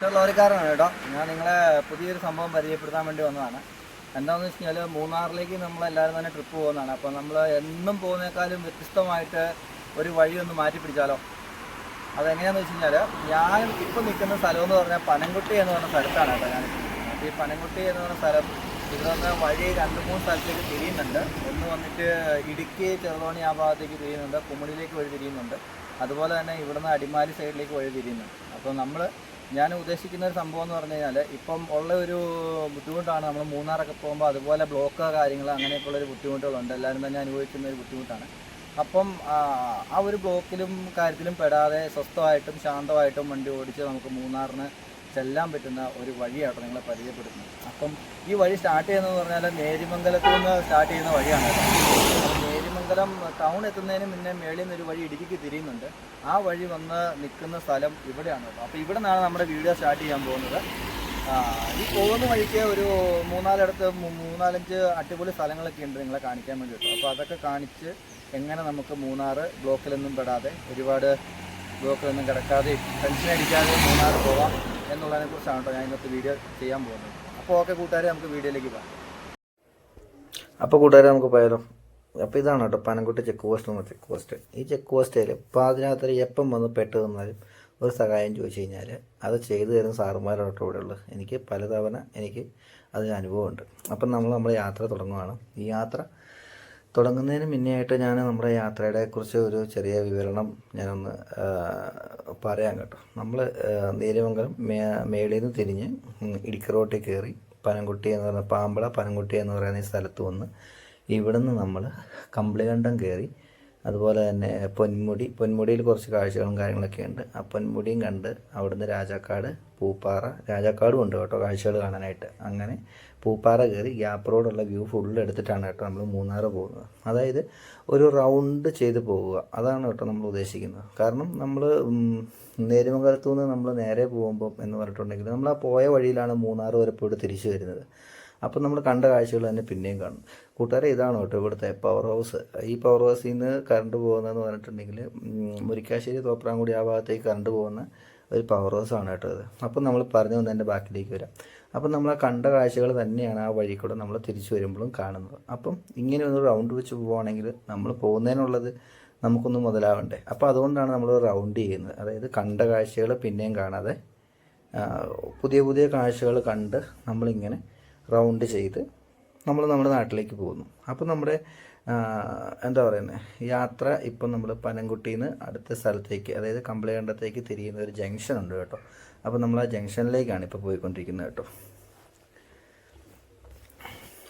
ലോറിക്കാരനാണ് കേട്ടോ. ഞാൻ നിങ്ങളെ പുതിയൊരു സംഭവം പരിചയപ്പെടുത്താൻ വേണ്ടി വന്നതാണ്. എന്താണെന്ന് വെച്ച് കഴിഞ്ഞാൽ മൂന്നാറിലേക്ക് നമ്മളെല്ലാവരും തന്നെ ട്രിപ്പ് പോകുന്നതാണ്. അപ്പോൾ നമ്മൾ എന്നും പോകുന്നേക്കാളും വ്യത്യസ്തമായിട്ട് ഒരു വഴി ഒന്ന് മാറ്റി പിടിച്ചാലോ. അതെങ്ങനെയാണെന്ന് വെച്ച് കഴിഞ്ഞാൽ, ഞാൻ ഇപ്പോൾ നിൽക്കുന്ന സ്ഥലം എന്ന് പറഞ്ഞാൽ പനംകുട്ടി എന്ന് പറഞ്ഞ സ്ഥലത്താണ് കേട്ടോ ഞാൻ. അപ്പോൾ ഈ പനംകുട്ടി എന്ന് പറഞ്ഞ സ്ഥലം ഇവിടെ നിന്ന് വഴി 2-3 സ്ഥലത്തേക്ക് തിരിയുന്നുണ്ട്. ഒന്ന് വന്നിട്ട് ഇടുക്കി ചെറുതോണി ആ ഭാഗത്തേക്ക് തിരിയുന്നുണ്ട്, കുമളിയിലേക്ക് വഴി തിരിയുന്നുണ്ട്. അതുപോലെ തന്നെ ഇവിടുന്ന് അടിമാലി സൈഡിലേക്ക് വഴി തിരിയുന്നുണ്ട്. അപ്പോൾ ഞാൻ ഉദ്ദേശിക്കുന്ന ഒരു സംഭവം എന്ന് പറഞ്ഞു കഴിഞ്ഞാൽ, ഇപ്പം ഉള്ള ഒരു ബുദ്ധിമുട്ടാണ് നമ്മൾ മൂന്നാറൊക്കെ പോകുമ്പോൾ അതുപോലെ ബ്ലോക്ക് കാര്യങ്ങൾ അങ്ങനെയൊക്കെയുള്ളൊരു ബുദ്ധിമുട്ടുകളുണ്ട്. എല്ലാവരും തന്നെ അനുഭവിക്കുന്ന ഒരു ബുദ്ധിമുട്ടാണ്. അപ്പം ആ ഒരു ബ്ലോക്കിലും കാര്യത്തിലും പെടാതെ സ്വസ്ഥമായിട്ടും ശാന്തമായിട്ടും വണ്ടി ഓടിച്ച് നമുക്ക് മൂന്നാറിന് ചെല്ലാൻ പറ്റുന്ന ഒരു വഴിയാണ് നിങ്ങളെ പരിചയപ്പെടുത്തുന്നത്. അപ്പം ഈ വഴി സ്റ്റാർട്ട് ചെയ്യുന്നതെന്ന് പറഞ്ഞാൽ നേരിമംഗലത്തിൽ നിന്ന് സ്റ്റാർട്ട് ചെയ്യുന്ന വഴിയാണ്. നേരിമംഗലം ടൗൺ എത്തുന്നതിന് മുന്നേ മേളിൽ നിന്നൊരു വഴി ഇടുക്കിക്ക് തിരിയുന്നുണ്ട്. ആ വഴി വന്ന് നിൽക്കുന്ന സ്ഥലം ഇവിടെയാണ്. അപ്പോൾ ഇവിടെ നിന്നാണ് നമ്മുടെ വീഡിയോ സ്റ്റാർട്ട് ചെയ്യാൻ പോകുന്നത്. ഈ പോകുന്ന വഴിക്ക് ഒരു 3-4 അടിപൊളി സ്ഥലങ്ങളൊക്കെ ഉണ്ട് നിങ്ങളെ കാണിക്കാൻ വേണ്ടിയിട്ട്. അപ്പോൾ അതൊക്കെ കാണിച്ച് എങ്ങനെ നമുക്ക് മൂന്നാർ ബ്ലോക്കിലൊന്നും പെടാതെ, ഒരുപാട് ബ്ലോക്കിലൊന്നും കിടക്കാതെ, ടെൻഷൻ അടിക്കാതെ മൂന്നാർ പോകാം എന്നുള്ളതിനെ കുറിച്ചാണ് കേട്ടോ ഞാൻ ഇന്നത്തെ വീഡിയോ ചെയ്യാൻ പോകുന്നത്. അപ്പോൾ ഓക്കെ കൂട്ടുകാരെ, നമുക്ക് വീഡിയോയിലേക്ക് പോകാം. അപ്പോൾ കൂട്ടുകാരെ നമുക്ക് പോയാലോ. അപ്പോൾ ഇതാണ് കേട്ടോ പനംകുട്ടി ചെക്ക് പോസ്റ്റ് എന്ന ചെക്ക് പോസ്റ്റ്. ഈ ചെക്ക് പോസ്റ്റിൽ പാതിരാത്രി എപ്പം വന്ന് പെട്ട് നിന്നാലും ഒരു സഹായം ചോദിച്ചു കഴിഞ്ഞാൽ അത് ചെയ്തു തരുന്ന സാറുമാരോട്ടോ ഇവിടെ ഉള്ളത്. എനിക്ക് പലതവണ അതിന് അനുഭവമുണ്ട്. അപ്പം നമ്മുടെ യാത്ര തുടങ്ങുകയാണ്. ഈ യാത്ര തുടങ്ങുന്നതിന് മുന്നേ ആയിട്ട് ഞാൻ നമ്മുടെ യാത്രയുടെ കുറിച്ച് ഒരു ചെറിയ വിവരണം ഞാനൊന്ന് പറയാം കേട്ടോ. നമ്മൾ നേര്യമംഗലം മേളിൽ നിന്ന് തിരിഞ്ഞ് ഇടുക്കി റോട്ടിൽ കയറി പനംകുട്ടി എന്ന് പറയുന്ന പാമ്പള പനംകുട്ടി എന്ന് പറയുന്ന ഈ സ്ഥലത്ത് വന്ന് ഇവിടുന്ന് നമ്മൾ കമ്പിളികണ്ടം കയറി, അതുപോലെ തന്നെ പൊന്മുടിയിൽ കുറച്ച് കാഴ്ചകളും കാര്യങ്ങളൊക്കെ ഉണ്ട്. ആ പൊന്മുടിയും കണ്ട് അവിടുന്ന് രാജാക്കാട്, പൂപ്പാറ, രാജാക്കാടും ഉണ്ട് കേട്ടോ കാഴ്ചകൾ കാണാനായിട്ട്. അങ്ങനെ പൂപ്പാറ കയറി ഗ്യാപ്പ് റോഡുള്ള വ്യൂ ഫുള്ള് എടുത്തിട്ടാണ് കേട്ടോ നമ്മൾ മൂന്നാർ പോകുന്നത്. അതായത് ഒരു റൗണ്ട് ചെയ്ത് പോവുക, അതാണ് കേട്ടോ നമ്മൾ ഉദ്ദേശിക്കുന്നത്. കാരണം നമ്മൾ നേര്യമംഗലത്തു നിന്ന് നമ്മൾ നേരെ പോകുമ്പം എന്ന് പറഞ്ഞിട്ടുണ്ടെങ്കിൽ നമ്മൾ ആ പോയ വഴിയിലാണ് മൂന്നാർ വരെ പോയിട്ട് തിരിച്ചു വരുന്നത്. അപ്പം നമ്മൾ കണ്ട കാഴ്ചകൾ തന്നെ പിന്നെയും കാണും. കൂട്ടുകാരെ, ഇതാണ് കേട്ടോ ഇവിടുത്തെ പവർ ഹൗസ്. ഈ പവർ ഹൗസിൽ നിന്ന് കറണ്ട് പോകുന്നതെന്ന് പറഞ്ഞിട്ടുണ്ടെങ്കിൽ മുരിക്കാശ്ശേരി തോപ്രാംകുടി ആ ഭാഗത്തേക്ക് കറണ്ട് പോകുന്ന ഒരു പവർ ഹൗസാണ് കേട്ടോ ഇത്. അപ്പം നമ്മൾ പറഞ്ഞു വന്നതിൻ്റെ ബാക്കിലേക്ക് വരാം. അപ്പം നമ്മൾ ആ കണ്ട കാഴ്ചകൾ തന്നെയാണ് ആ വഴി കൂടെ നമ്മൾ തിരിച്ചു വരുമ്പോഴും കാണുന്നത്. അപ്പം ഇങ്ങനെ ഒന്ന് റൗണ്ട് വെച്ച് പോവുകയാണെങ്കിൽ നമ്മൾ പോകുന്നതിനുള്ളത് നമുക്കൊന്ന് മുതലാവണ്ടേ. അപ്പോൾ അതുകൊണ്ടാണ് നമ്മൾ റൗണ്ട് ചെയ്യുന്നത്. അതായത് കണ്ട കാഴ്ചകൾ പിന്നെയും കാണാതെ പുതിയ പുതിയ കാഴ്ചകൾ കണ്ട് നമ്മളിങ്ങനെ റൗണ്ട് ചെയ്ത് നമ്മുടെ നാട്ടിലേക്ക് പോകുന്നു. അപ്പോൾ നമ്മുടെ എന്താ പറയുന്നത് യാത്ര ഇപ്പം നമ്മൾ പനംകുട്ടിയിൽ നിന്ന് അടുത്ത സ്ഥലത്തേക്ക്, അതായത് കമ്പിളികണ്ടത്തേക്ക് തിരിയുന്ന ഒരു ജംഗ്ഷൻ ഉണ്ട് കേട്ടോ. അപ്പോൾ നമ്മൾ ആ ജംഗ്ഷനിലേക്കാണ് ഇപ്പോൾ പോയിക്കൊണ്ടിരിക്കുന്നത് കേട്ടോ.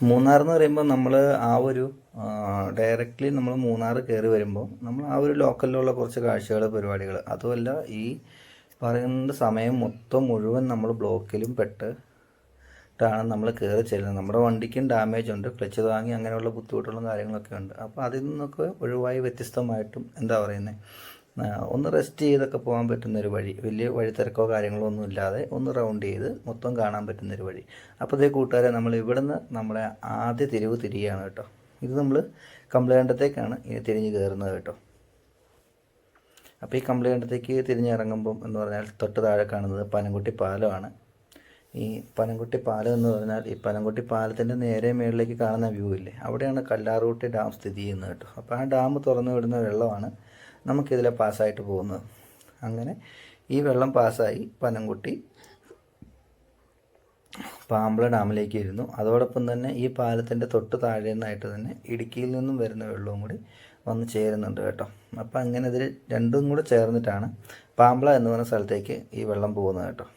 മൂന്നാർ എന്ന് പറയുമ്പോൾ നമ്മൾ ആ ഒരു ഡയറക്റ്റ്ലി നമ്മൾ മൂന്നാർ കയറി വരുമ്പോൾ നമ്മൾ ആ ഒരു ലോക്കലിലുള്ള കുറച്ച് കാഴ്ചകൾ, പരിപാടികൾ, അതുമല്ല ഈ പറയുന്ന സമയം മുഴുവൻ നമ്മൾ ബ്ലോക്കിലും ാണ് നമ്മൾ കയറി ചെല്ലുന്നത്. നമ്മുടെ വണ്ടിക്കും ഡാമേജ് ഉണ്ട്, ക്ലച്ച് താങ്ങി അങ്ങനെയുള്ള ബുദ്ധിമുട്ടുകളും കാര്യങ്ങളൊക്കെ ഉണ്ട്. അപ്പോൾ അതിൽ നിന്നൊക്കെ ഒഴിവായി വ്യത്യസ്തമായിട്ടും എന്താ പറയുന്നത് ഒന്ന് റെസ്റ്റ് ചെയ്തൊക്കെ പോകാൻ പറ്റുന്നൊരു വഴി, വലിയ വഴിത്തിരക്കോ കാര്യങ്ങളോ ഒന്നും ഇല്ലാതെ ഒന്ന് റൗണ്ട് ചെയ്ത് മൊത്തം കാണാൻ പറ്റുന്നൊരു വഴി. അപ്പോൾ ഇതേ കൂട്ടുകാരെ, നമ്മൾ ഇവിടുന്ന് നമ്മുടെ ആദ്യ തിരിവ് തിരിയാണ് കേട്ടോ. ഇത് നമ്മൾ കമ്പിളികണ്ടത്തേക്കാണ് ഇനി തിരിഞ്ഞ് കയറുന്നത് കേട്ടോ. അപ്പോൾ ഈ കമ്പിളികണ്ടത്തേക്ക് തിരിഞ്ഞിറങ്ങുമ്പം എന്ന് പറഞ്ഞാൽ തൊട്ട് താഴെ കാണുന്നത് പനംകുട്ടി പാലമാണ്. ഈ പനംകുട്ടി പാലം എന്ന് പറഞ്ഞാൽ ഈ പനംകുട്ടി പാലത്തിൻ്റെ നേരെ മേളിലേക്ക് കാണുന്ന വ്യൂ ഇല്ലേ, അവിടെയാണ് കല്ലാർകുട്ടി ഡാം സ്ഥിതി ചെയ്യുന്നത് കേട്ടോ. അപ്പോൾ ആ ഡാം തുറന്നു വിടുന്ന വെള്ളമാണ് നമുക്കിതിലെ പാസ്സായിട്ട് പോകുന്നത്. അങ്ങനെ ഈ വെള്ളം പാസ്സായി പനംകുട്ടി പാമ്പള ഡാമിലേക്ക് ഇരുന്നു. അതോടൊപ്പം തന്നെ ഈ പാലത്തിൻ്റെ തൊട്ട് താഴെ നിന്നായിട്ട് തന്നെ ഇടുക്കിയിൽ നിന്നും വരുന്ന വെള്ളവും കൂടി വന്ന് ചേരുന്നുണ്ട് കേട്ടോ. അപ്പോൾ അങ്ങനെ ഇതിൽ രണ്ടും കൂടെ ചേർന്നിട്ടാണ് പാമ്പള എന്ന് പറഞ്ഞ സ്ഥലത്തേക്ക് ഈ വെള്ളം പോകുന്നത് കേട്ടോ.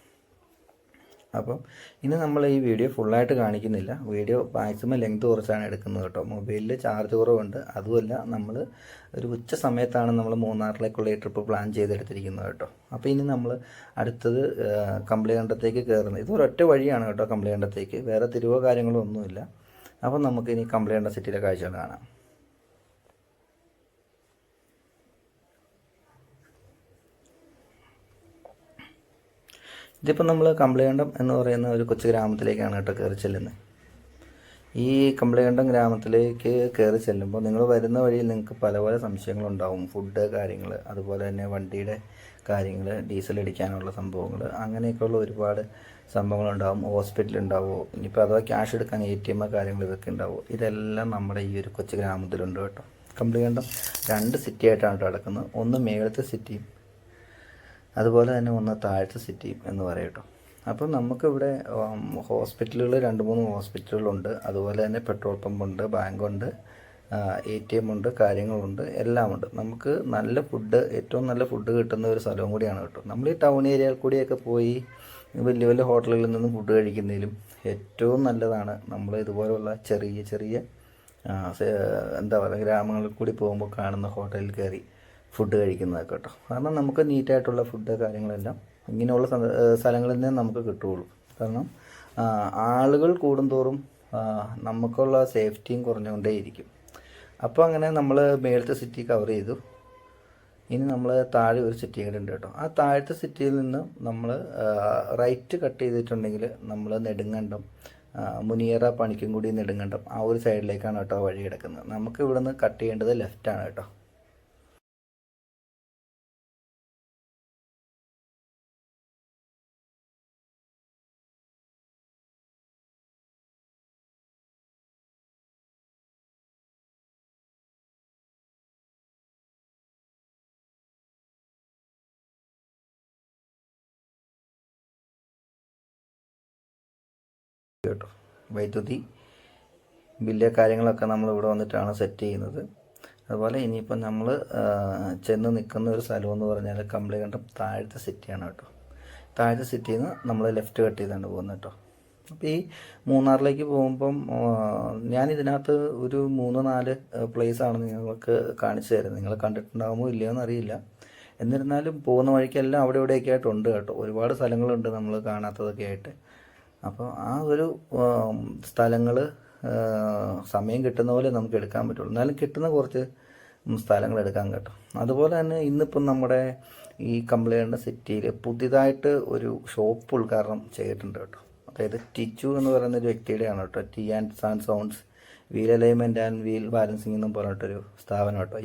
അപ്പം ഇനി നമ്മൾ ഈ വീഡിയോ ഫുള്ളായിട്ട് കാണിക്കുന്നില്ല. വീഡിയോ മാക്സിമം ലെങ്ത് കുറച്ചാണ് എടുക്കുന്നത് കേട്ടോ. മൊബൈലിൽ ചാർജ് കുറവുണ്ട്. അതുമല്ല നമ്മൾ ഒരു ഉച്ച സമയത്താണ് നമ്മൾ മൂന്നാറിലേക്കുള്ള ഈ ട്രിപ്പ് പ്ലാൻ ചെയ്തെടുത്തിരിക്കുന്നത് കേട്ടോ. അപ്പോൾ ഇനി നമ്മൾ അടുത്തത് കമ്പിളികണ്ടത്തേക്ക് കയറുന്നത്. ഇത് ഒരൊറ്റ വഴിയാണ് കേട്ടോ കമ്പിളികണ്ടത്തേക്ക്, വേറെ തിരിവോ കാര്യങ്ങളോ ഒന്നുമില്ല. അപ്പം നമുക്കിനി കമ്പിളികണ്ടം സിറ്റിയിലെ കാഴ്ചകൾ കാണാം. ഇതിപ്പോൾ നമ്മൾ കമ്പിളികണ്ടം എന്ന് പറയുന്ന ഒരു കൊച്ചു ഗ്രാമത്തിലേക്കാണ് കേട്ടോ കയറി ചെല്ലുന്നത്. ഈ കമ്പളികണ്ടം ഗ്രാമത്തിലേക്ക് കയറി ചെല്ലുമ്പോൾ നിങ്ങൾ വരുന്ന വഴിയിൽ നിങ്ങൾക്ക് പല പല സംശയങ്ങളുണ്ടാവും. ഫുഡ് കാര്യങ്ങൾ, അതുപോലെ തന്നെ വണ്ടിയുടെ കാര്യങ്ങൾ, ഡീസൽ അടിക്കാനുള്ള സംഭവങ്ങൾ, അങ്ങനെയൊക്കെയുള്ള ഒരുപാട് സംഭവങ്ങളുണ്ടാവും. ഹോസ്പിറ്റൽ ഉണ്ടാവുമോ, ഇനിയിപ്പോൾ അഥവാ ക്യാഷ് എടുക്കാൻ ATM കാര്യങ്ങൾ ഇതൊക്കെ ഉണ്ടാവുമോ, ഇതെല്ലാം നമ്മുടെ ഈ ഒരു കൊച്ചു ഗ്രാമത്തിലുണ്ട് കേട്ടോ. കമ്പളികണ്ടം 2 സിറ്റി ആയിട്ടാണ് കിടക്കുന്നത്. ഒന്ന് മേളത്തെ സിറ്റിയും അതുപോലെ തന്നെ ഒന്ന് താഴത്തെ സിറ്റിയും എന്ന് പറയും കേട്ടോ. അപ്പം നമുക്കിവിടെ ഹോസ്പിറ്റലുകൾ 2-3 ഹോസ്പിറ്റലുകളുണ്ട്. അതുപോലെ തന്നെ പെട്രോൾ പമ്പുണ്ട്, ബാങ്കുണ്ട്, ATM ഉണ്ട്, കാര്യങ്ങളുണ്ട്, എല്ലാമുണ്ട്. നമുക്ക് നല്ല ഫുഡ്, ഏറ്റവും നല്ല ഫുഡ് കിട്ടുന്ന ഒരു സ്ഥലവും കൂടിയാണ് കേട്ടോ. നമ്മൾ ഈ ടൗൺ ഏരിയയിൽ കൂടിയൊക്കെ പോയി വലിയ വലിയ ഹോട്ടലുകളിൽ നിന്ന് ഫുഡ് കഴിക്കുന്നതിലും ഏറ്റവും നല്ലതാണ് നമ്മൾ ഇതുപോലുള്ള ചെറിയ ചെറിയ എന്താ പറയുക, ഗ്രാമങ്ങളിൽ കൂടി പോകുമ്പോൾ കാണുന്ന ഹോട്ടലിൽ കയറി ഫുഡ് കഴിക്കുന്നതൊക്കെ കേട്ടോ. കാരണം നമുക്ക് നീറ്റായിട്ടുള്ള ഫുഡ് കാര്യങ്ങളെല്ലാം ഇങ്ങനെയുള്ള സ്ഥലങ്ങളിൽ നിന്ന് നമുക്ക് കിട്ടുകയുള്ളൂ. കാരണം ആളുകൾ കൂടുന്തോറും നമുക്കുള്ള സേഫ്റ്റിയും കുറഞ്ഞുകൊണ്ടേയിരിക്കും. അപ്പോൾ അങ്ങനെ നമ്മൾ മേളത്തെ സിറ്റി കവർ ചെയ്തു. ഇനി നമ്മൾ താഴെ ഒരു സിറ്റി കൂടെ ഉണ്ട് കേട്ടോ. ആ താഴത്തെ സിറ്റിയിൽ നിന്ന് നമ്മൾ റൈറ്റ് കട്ട് ചെയ്തിട്ടുണ്ടെങ്കിൽ നമ്മൾ നെടുങ്കണ്ടം, മുനിയറ, പണിക്കൻകുടി, നെടുങ്കണ്ടം ആ ഒരു സൈഡിലേക്കാണ് കേട്ടോ വഴി കിടക്കുന്നത്. നമുക്ക് ഇവിടെ നിന്ന് കട്ട് ചെയ്യേണ്ടത് ലെഫ്റ്റാണ് കേട്ടോ. കേട്ടോ, വൈദ്യുതി ബില്ല് കാര്യങ്ങളൊക്കെ നമ്മൾ ഇവിടെ വന്നിട്ടാണ് സെറ്റ് ചെയ്യുന്നത്. അതുപോലെ ഇനിയിപ്പം നമ്മൾ ചെന്ന് നിൽക്കുന്ന ഒരു സ്ഥലം എന്ന് പറഞ്ഞാൽ കമ്പളികണ്ടം താഴത്തെ സിറ്റിയാണ് കേട്ടോ. താഴത്തെ സിറ്റിയിൽ നിന്ന് നമ്മൾ ലെഫ്റ്റ് കട്ട് ചെയ്താണ് പോകുന്നത് കേട്ടോ. അപ്പോൾ ഈ മൂന്നാറിലേക്ക് പോകുമ്പം ഞാനിതിനകത്ത് ഒരു 3-4 പ്ലേസാണ് നിങ്ങൾക്ക് കാണിച്ചു തരുന്നത്. നിങ്ങൾ കണ്ടിട്ടുണ്ടാകുമോ ഇല്ലയോ എന്നറിയില്ല. എന്നിരുന്നാലും പോകുന്ന വഴിക്കെല്ലാം അവിടെ ഇവിടെയൊക്കെ ആയിട്ടുണ്ട് കേട്ടോ. ഒരുപാട് സ്ഥലങ്ങളുണ്ട് നമ്മൾ കാണാത്തതൊക്കെ ആയിട്ട്. അപ്പോൾ ആ ഒരു സ്ഥലങ്ങൾ സമയം കിട്ടുന്ന പോലെ നമുക്ക് എടുക്കാൻ പറ്റുള്ളൂ. എന്നാലും കിട്ടുന്ന കുറച്ച് സ്ഥലങ്ങൾ എടുക്കാൻ കേട്ടോ. അതുപോലെ തന്നെ ഇന്നിപ്പം നമ്മുടെ ഈ കമ്പളികണ്ടം സിറ്റിയിൽ പുതിയതായിട്ട് ഒരു ഷോപ്പ് ഉദ്ഘാടനം ചെയ്തിട്ടുണ്ട് കേട്ടോ. അതായത് ടിച്ചു എന്ന് പറയുന്ന ഒരു വ്യക്തിയുടെയാണ് കേട്ടോ. T and sounds wheel alignment and wheel balancing എന്നും പറഞ്ഞിട്ടൊരു സ്ഥാപനം കേട്ടോ.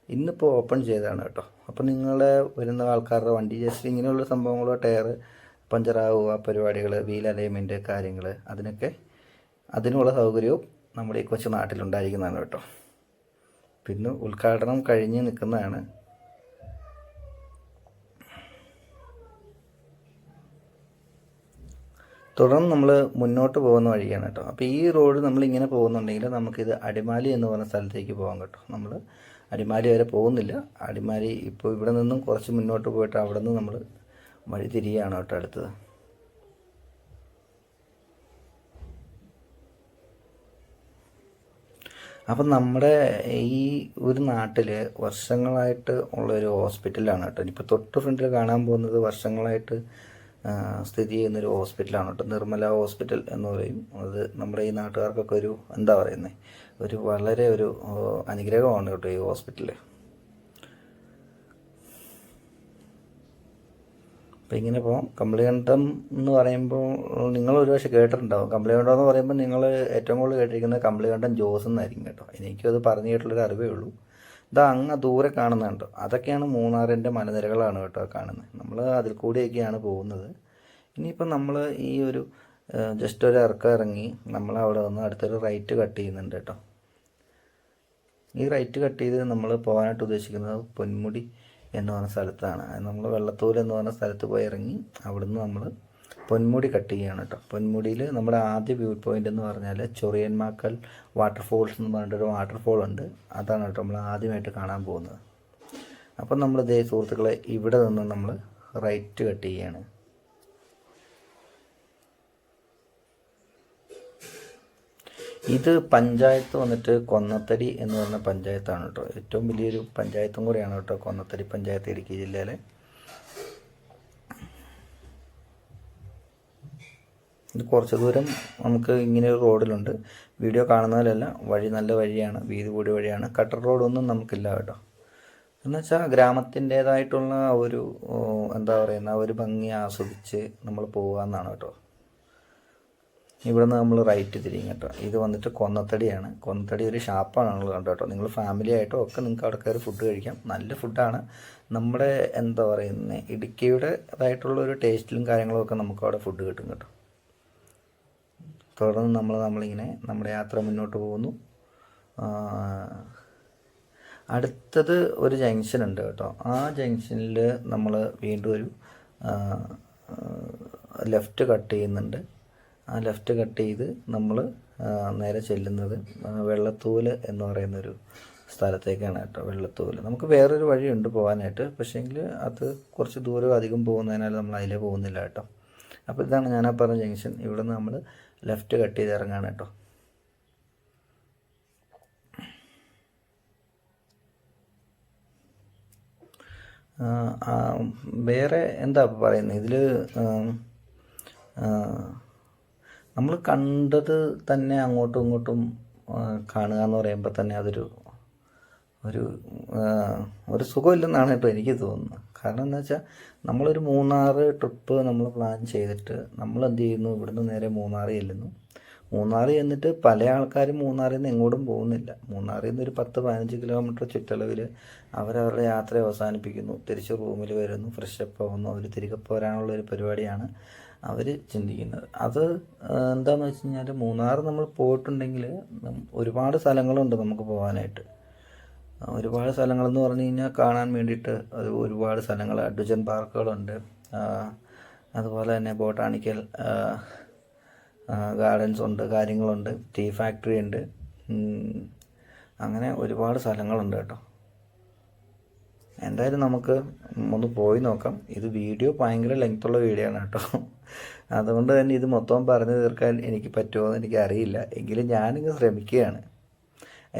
ഇന്നിപ്പോൾ ഓപ്പൺ ചെയ്തതാണ് കേട്ടോ. അപ്പോൾ നിങ്ങൾ വരുന്ന ആൾക്കാരുടെ വണ്ടി ജസ്റ്റ് ഇങ്ങനെയുള്ള സംഭവങ്ങളോ, ടയർ പഞ്ചറാവുക പരിപാടികൾ, വീൽ അലൈൻമെൻറ്റ് കാര്യങ്ങൾ, അതിനുള്ള സൗകര്യവും നമ്മുടെ ഈ കൊച്ചു നാട്ടിലുണ്ടായിരിക്കുന്നതാണ് കേട്ടോ. പിന്നെ ഉദ്ഘാടനം കഴിഞ്ഞ് നിൽക്കുന്നതാണ്. തുടർന്ന് നമ്മൾ മുന്നോട്ട് പോകുന്ന വഴിയാണ് കേട്ടോ. അപ്പോൾ ഈ റോഡ് നമ്മളിങ്ങനെ പോകുന്നുണ്ടെങ്കിൽ നമുക്കിത് അടിമാലി എന്ന് പറഞ്ഞ സ്ഥലത്തേക്ക് പോകാം കേട്ടോ. നമ്മൾ അടിമാലി വരെ പോകുന്നില്ല. അടിമാലി ഇപ്പോൾ ഇവിടെ നിന്നും കുറച്ച് മുന്നോട്ട് പോയിട്ട് അവിടെ നിന്ന് നമ്മൾ വഴി തിരിയാണ് കേട്ടോ അടുത്തത്. അപ്പം നമ്മുടെ ഈ ഒരു നാട്ടിൽ വർഷങ്ങളായിട്ട് ഉള്ളൊരു ഹോസ്പിറ്റലാണ് കേട്ടോ. ഇനിയിപ്പോൾ തൊട്ട് ഫ്രണ്ടിൽ കാണാൻ പോകുന്നത് വർഷങ്ങളായിട്ട് സ്ഥിതി ചെയ്യുന്നൊരു ഹോസ്പിറ്റലാണ് കേട്ടോ. നിർമ്മല ഹോസ്പിറ്റൽ എന്ന് പറയും. അത് നമ്മുടെ ഈ നാട്ടുകാർക്കൊക്കെ ഒരു എന്താ പറയുന്നത്, ഒരു വളരെ ഒരു അനുഗ്രഹമാണ് കേട്ടോ ഈ ഹോസ്പിറ്റൽ. അപ്പോൾ ഇങ്ങനെ പോകാം. കമ്പളികണ്ടം എന്ന് പറയുമ്പോൾ നിങ്ങൾ ഒരു പക്ഷേ കേട്ടിട്ടുണ്ടാവും. കമ്പളികണ്ടം എന്ന് പറയുമ്പോൾ നിങ്ങൾ ഏറ്റവും കൂടുതൽ കേട്ടിരിക്കുന്നത് കമ്പളികണ്ടം ജോസ് എന്നായിരിക്കും കേട്ടോ. എനിക്കത് പറഞ്ഞു കേട്ടുള്ളൊരു അറിവേ ഉള്ളൂ. ഇതാ അങ്ങ് ദൂരെ കാണുന്നുണ്ടോ, അതൊക്കെയാണ് മൂന്നാറിൻ്റെ മലനിരകളാണ് കേട്ടോ കാണുന്നത്. നമ്മൾ അതിൽ കൂടിയൊക്കെയാണ് പോകുന്നത്. ഇനിയിപ്പം നമ്മൾ ഈ ഒരു ജസ്റ്റ് ഒരു ഇറക്കം ഇറങ്ങി നമ്മൾ അവിടെ നിന്ന് അടുത്തൊരു റൈറ്റ് കട്ട് ചെയ്യുന്നുണ്ട് കേട്ടോ. ഈ റൈറ്റ് കട്ട് ചെയ്ത് നമ്മൾ പോകാനായിട്ട് ഉദ്ദേശിക്കുന്നത് പൊന്മുടി എന്ന് പറഞ്ഞ സ്ഥലത്താണ്. നമ്മൾ വെള്ളത്തൂർ എന്ന് പറഞ്ഞ സ്ഥലത്ത് പോയി ഇറങ്ങി അവിടുന്ന് നമ്മൾ പൊന്മുടി കട്ട് ചെയ്യുകയാണ് കേട്ടോ. പൊന്മുടിയിൽ നമ്മുടെ ആദ്യ വ്യൂ പോയിൻ്റ് എന്ന് പറഞ്ഞാൽ ചൊറിയന്മാക്കൽ വാട്ടർഫോൾസ് എന്ന് പറഞ്ഞിട്ടൊരു വാട്ടർഫോൾ ഉണ്ട്. അതാണ് കേട്ടോ നമ്മൾ ആദ്യമായിട്ട് കാണാൻ പോകുന്നത്. അപ്പം നമ്മൾ ഇതേ സുഹൃത്തുക്കളെ ഇവിടെ നിന്ന് നമ്മൾ റൈറ്റ് കട്ട് ചെയ്യുകയാണ്. ഇത് പഞ്ചായത്ത് വന്നിട്ട് കൊന്നത്തടി എന്ന് പറഞ്ഞ പഞ്ചായത്താണ് കേട്ടോ. ഏറ്റവും വലിയൊരു പഞ്ചായത്തും കൂടിയാണ് കേട്ടോ കൊന്നത്തടി പഞ്ചായത്ത്, ഇടുക്കി ജില്ലയിലെ. ഇത് കുറച്ച് ദൂരം നമുക്ക് ഇങ്ങനെ ഒരു റോഡിലുണ്ട്. വീഡിയോ കാണുന്നതിലല്ല, വഴി നല്ല വഴിയാണ്, വീതി കൂടിയ വഴിയാണ്. കട്ടർ റോഡൊന്നും നമുക്കില്ല കേട്ടോ. എന്നുവെച്ചാൽ ഗ്രാമത്തിൻ്റേതായിട്ടുള്ള ഒരു എന്താ പറയുന്ന ഒരു ഭംഗി ആസ്വദിച്ച് നമ്മൾ പോകുക എന്നാണ് കേട്ടോ. ഇവിടെ നിന്ന് നമ്മൾ റൈറ്റ് തിരിയും കേട്ടോ. ഇത് വന്നിട്ട് കൊന്നത്തടിയാണ്. കൊന്നത്തടി ഒരു ഷാപ്പാണ് നമ്മൾ കണ്ടോ കേട്ടോ. നിങ്ങൾ ഫാമിലി ആയിട്ടോ ഒക്കെ നിങ്ങൾക്ക് അവിടെ കയറി ഫുഡ് കഴിക്കാം. നല്ല ഫുഡാണ്. നമ്മുടെ എന്താ പറയുന്നത് ഇടുക്കിയുടെ അതായിട്ടുള്ള ഒരു ടേസ്റ്റിലും കാര്യങ്ങളും ഒക്കെ നമുക്ക് അവിടെ ഫുഡ് കിട്ടും കേട്ടോ. തുടർന്ന് നമ്മളിങ്ങനെ നമ്മുടെ യാത്ര മുന്നോട്ട് പോകുന്നു. അടുത്തത് ഒരു ജംഗ്ഷൻ ഉണ്ട് കേട്ടോ. ആ ജംഗ്ഷനിൽ നമ്മൾ വീണ്ടും ഒരു ലെഫ്റ്റ് കട്ട് ചെയ്യുന്നുണ്ട്. ആ ലെഫ്റ്റ് കട്ട് ചെയ്ത് നമ്മൾ നേരെ ചെല്ലുന്നത് വെള്ളത്തൂവൽ എന്ന് പറയുന്നൊരു സ്ഥലത്തേക്കാണ് കേട്ടോ. വെള്ളത്തൂവൽ നമുക്ക് വേറൊരു വഴിയുണ്ട് പോകാനായിട്ട്, പക്ഷേങ്കിൽ അത് കുറച്ച് ദൂരം അധികം പോകുന്നതിനാൽ നമ്മൾ അതിലേ പോകുന്നില്ല കേട്ടോ. അപ്പോൾ ഇതാണ് ഞാനാ പറഞ്ഞ ജംഗ്ഷൻ. ഇവിടെ നിന്ന് നമ്മൾ ലെഫ്റ്റ് കട്ട് ചെയ്ത് ഇറങ്ങാണ് കേട്ടോ. വേറെ എന്താ പറയുന്നത്, ഇതിൽ നമ്മൾ കണ്ടത് തന്നെ അങ്ങോട്ടും ഇങ്ങോട്ടും കാണുക എന്ന് പറയുമ്പോൾ തന്നെ അതൊരു ഒരു സുഖമില്ലെന്നാണ് ഇപ്പോൾ എനിക്ക് തോന്നുന്നത്. കാരണം എന്താ വെച്ചാൽ നമ്മളൊരു 3 ട്രിപ്പ് നമ്മൾ പ്ലാൻ ചെയ്തിട്ട് നമ്മൾ എന്ത് ചെയ്യുന്നു, ഇവിടുന്ന് നേരെ മൂന്നാർ ചെല്ലുന്നു. മൂന്നാർ ചെന്നിട്ട് പല ആൾക്കാരും മൂന്നാറിൽ നിന്ന് എങ്ങോട്ടും പോകുന്നില്ല. മൂന്നാറിൽ നിന്ന് ഒരു 10-15 കിലോമീറ്റർ ചുറ്റളവിൽ അവരവരുടെ യാത്ര അവസാനിപ്പിക്കുന്നു, തിരിച്ച് റൂമിൽ വരുന്നു, ഫ്രഷപ്പ് ആവുന്നു, അവർ തിരികെ പോരാനുള്ള ഒരു പരിപാടിയാണ് അവർ ചിന്തിക്കുന്നത്. അത് എന്താണെന്ന് വെച്ച് കഴിഞ്ഞാൽ മൂന്നാർ നമ്മൾ പോയിട്ടുണ്ടെങ്കിൽ ഒരുപാട് സ്ഥലങ്ങളുണ്ട് നമുക്ക് പോകാനായിട്ട്. ഒരുപാട് സ്ഥലങ്ങളെന്ന് പറഞ്ഞു കഴിഞ്ഞാൽ കാണാൻ വേണ്ടിയിട്ട് ഒരുപാട് സ്ഥലങ്ങൾ, അഡ്വഞ്ചർ പാർക്കുകളുണ്ട്, അതുപോലെ തന്നെ ബോട്ടാണിക്കൽ ഗാർഡൻസ് ഉണ്ട്, കാര്യങ്ങളുണ്ട്, ടീ ഫാക്ടറി ഉണ്ട്, അങ്ങനെ ഒരുപാട് സ്ഥലങ്ങളുണ്ട് കേട്ടോ. എന്തായാലും നമുക്ക് ഒന്ന് പോയി നോക്കാം. ഇത് വീഡിയോ ഭയങ്കര ലെങ്ത്തുള്ള വീഡിയോ ആണ് കേട്ടോ. അതുകൊണ്ട് തന്നെ ഇത് മൊത്തം പറഞ്ഞു തീർക്കാൻ എനിക്ക് പറ്റുമോ എന്ന് എനിക്കറിയില്ല. എങ്കിലും ഞാനിങ്ങ് ശ്രമിക്കുകയാണ്.